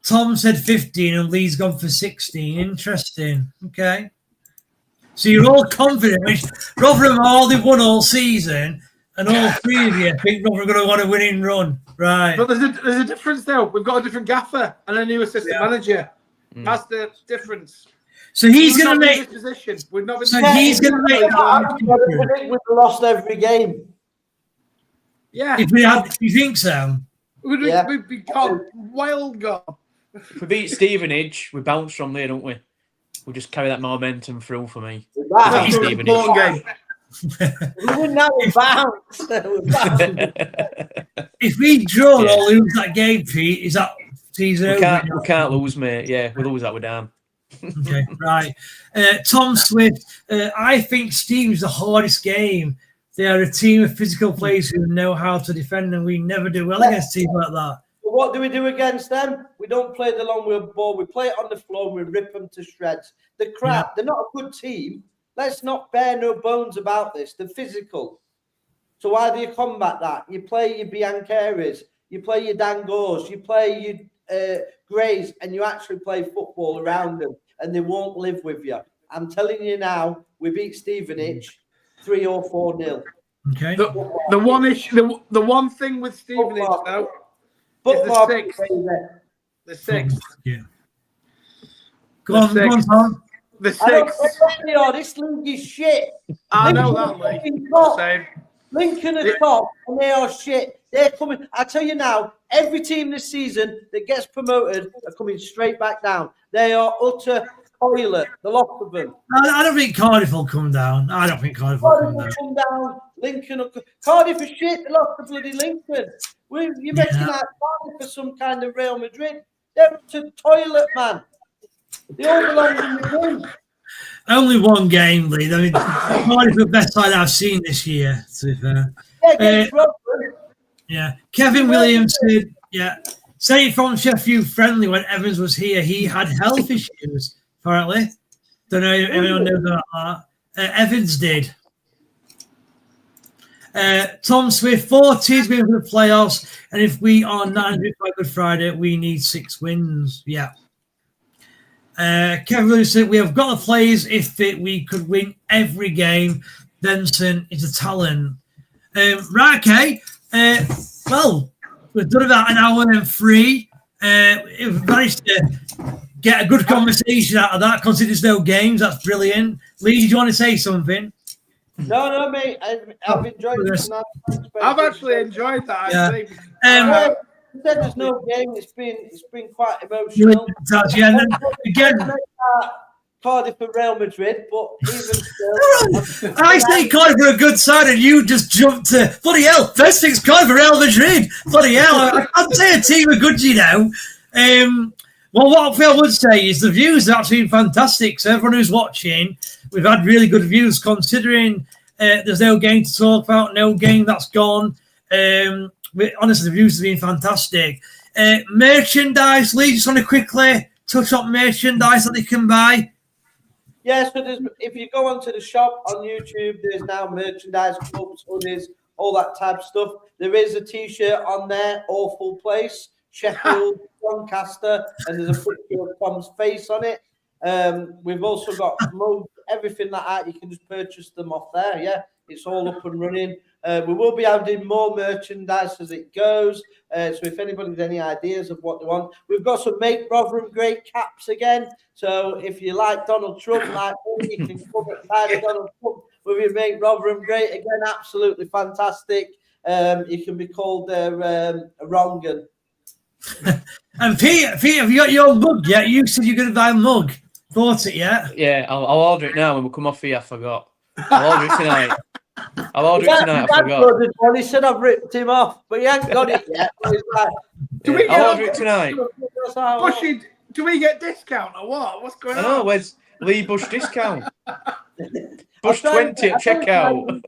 Tom said 15, and Lee's gone for 16. Interesting. Okay. So you're all confident. Which Rotherham they've won all season, and all 3 of you think Rotherham are going to want a winning run. Right. But there's a difference though. We've got a different gaffer and a new assistant manager. That's the difference. So he's going to make. Position. We've not been. So he's going to make. We've lost every game. Yeah. If we had, you think so? We'd be gone. Wild gone. If we beat Stevenage, we bounce from there, don't we? We'll just carry that momentum through for me. That's an important game. We win now, we bounce. If we draw or lose that game, Pete, is that season over? We can't lose, mate. Yeah, we'll lose that, we're down. Okay, right. Tom Swift, I think Steve's the hardest game. They are a team of physical players who know how to defend, and we never do well against teams like that. What do we do against them? We don't play the long wheel ball. We play it on the floor and we rip them to shreds. They're crap. Yeah. They're not a good team. Let's not bear no bones about this. They're physical. So why do you combat that? You play your Biancaris, you play your Dangors, you play your Greys, and you actually play football around them, and they won't live with you. I'm telling you now, we beat Stevenage 3 or 4-0. Okay. The one thing with Stevenage though. But the sixth. Yeah. Go on, Tom. The sixth. This league is shit. I know that, Lee. Lincoln are top, and they are shit. They're coming. I tell you now, every team this season that gets promoted are coming straight back down. They are utter toilet, the lot of them. I don't think Cardiff will come down. Cardiff will come down. Lincoln will Cardiff is shit. They lost to bloody Lincoln. You're making that Cardiff for some kind of Real Madrid. They're a toilet, man. They all belong in the room. Only one game, Lee. I mean, Cardiff the best side I've seen this year, to be fair. Yeah. Kevin Williams said it from Sheffield Friendly when Evans was here. He had health issues, apparently. Don't know if anyone knows about that. Evans did. Tom Swift, 4 teams going for the playoffs, and if we are 900 by Good Friday, we need 6 wins. Yeah. Kevin Williams said, we have got the players if fit, we could win every game. Benson is a talent. Right, okay. Well, we've done about an hour and 3. We've managed to get a good conversation out of that, considering there's no games. That's brilliant. Lee, did you want to say something? No, mate. I've enjoyed it. I've actually enjoyed that. Yeah. You said there's no game. It's been quite emotional. Yeah, and then again, Cardiff and Real Madrid, but even still, I say Cardiff are a good side, and you just jumped to bloody hell. First thing's Cardiff and Real Madrid. Bloody hell, I can't say a team are good, you know. Well, what I would say is the views have actually been fantastic. So everyone who's watching, we've had really good views considering there's no game to talk about, no game that's gone. Honestly, the views have been fantastic. Merchandise, Lee, just want to quickly touch up merchandise that they can buy? Yeah, so if you go onto the shop on YouTube, there's now merchandise, cups, hoodies, all that type of stuff. There is a T-shirt on there, Awful Place, Sheffield, Doncaster, and there's a picture of Tom's face on it. We've also got mugs, everything like that. You can just purchase them off there. Yeah, it's all up and running. We will be adding more merchandise as it goes. So if anybody's any ideas of what they want, we've got some Make Rotherham Great caps again. So if you like Donald Trump, like me, you can come at Donald Trump with your Make Rotherham Great again. Absolutely fantastic. You can be called a wrong-un. And Pete, have you got your mug yet? You said you're going to buy a mug. Bought it yet? Yeah, I'll order it now when we come off here. I forgot. I'll order it tonight. I forgot. He said I've ripped him off, but he ain't got it yet. So he's like, I'll order it tonight. Bushy, do we get discount or what? What's going on? Oh, where's Lee Bush discount? Bush 20 at checkout.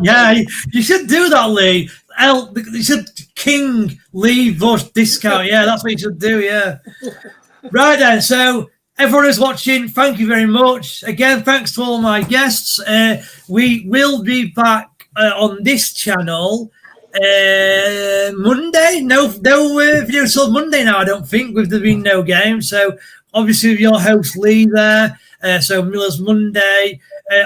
Yeah, you should do that, Lee. You should King Lee Bush discount. Yeah, that's what you should do. Yeah. Right then. So everyone who's watching, thank you very much. Again, thanks to all my guests. We will be back on this channel Monday. No video till Monday now, I don't think, with there being no game. So obviously with your host Lee there. So Miller's Monday.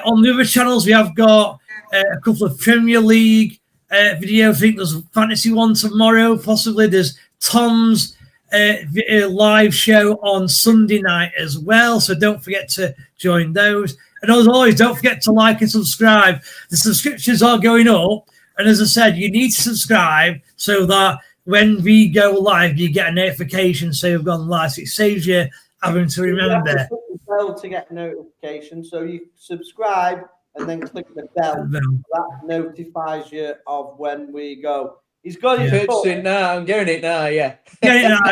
On the other channels, we have got a couple of Premier League videos. I think there's a fantasy one tomorrow, possibly. There's Tom's live show on Sunday night as well. So don't forget to join those. And as always, don't forget to like and subscribe. The subscriptions are going up. And as I said, you need to subscribe so that when we go live, you get a notification say we've gone live. So it saves you having to remember. You have to click the bell to get a notification. So you subscribe and then click the bell. That notifies you of when we go. He's got his purchasing now. I'm getting it now. Yeah. Yeah.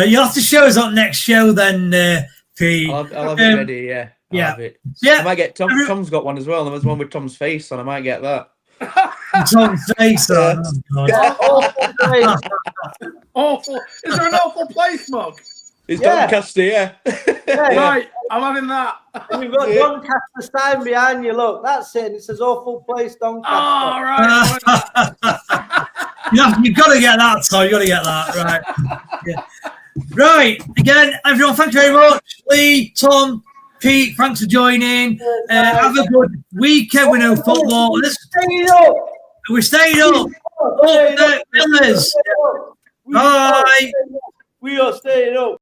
You'll have to show us on next show then, Pete. I'll have it ready. Yeah. I'll have it. Yeah. I might get Tom's got one as well. There was one with Tom's face on. I might get that. Tom's face on. Awful. Is there an Awful Place mug? It's Doncaster, yeah. Right, I'm having that. And you've got Doncaster sign behind you. Look, that's it. It says Awful Place Doncaster. Oh, right. You've got to get that, Tom. You've got to get that. Right. Yeah. Right. Again, everyone, thank you very much. Lee, Tom, Pete, thanks for joining. Have a good weekend with no football. We're staying up. Millers. Bye. We are staying up.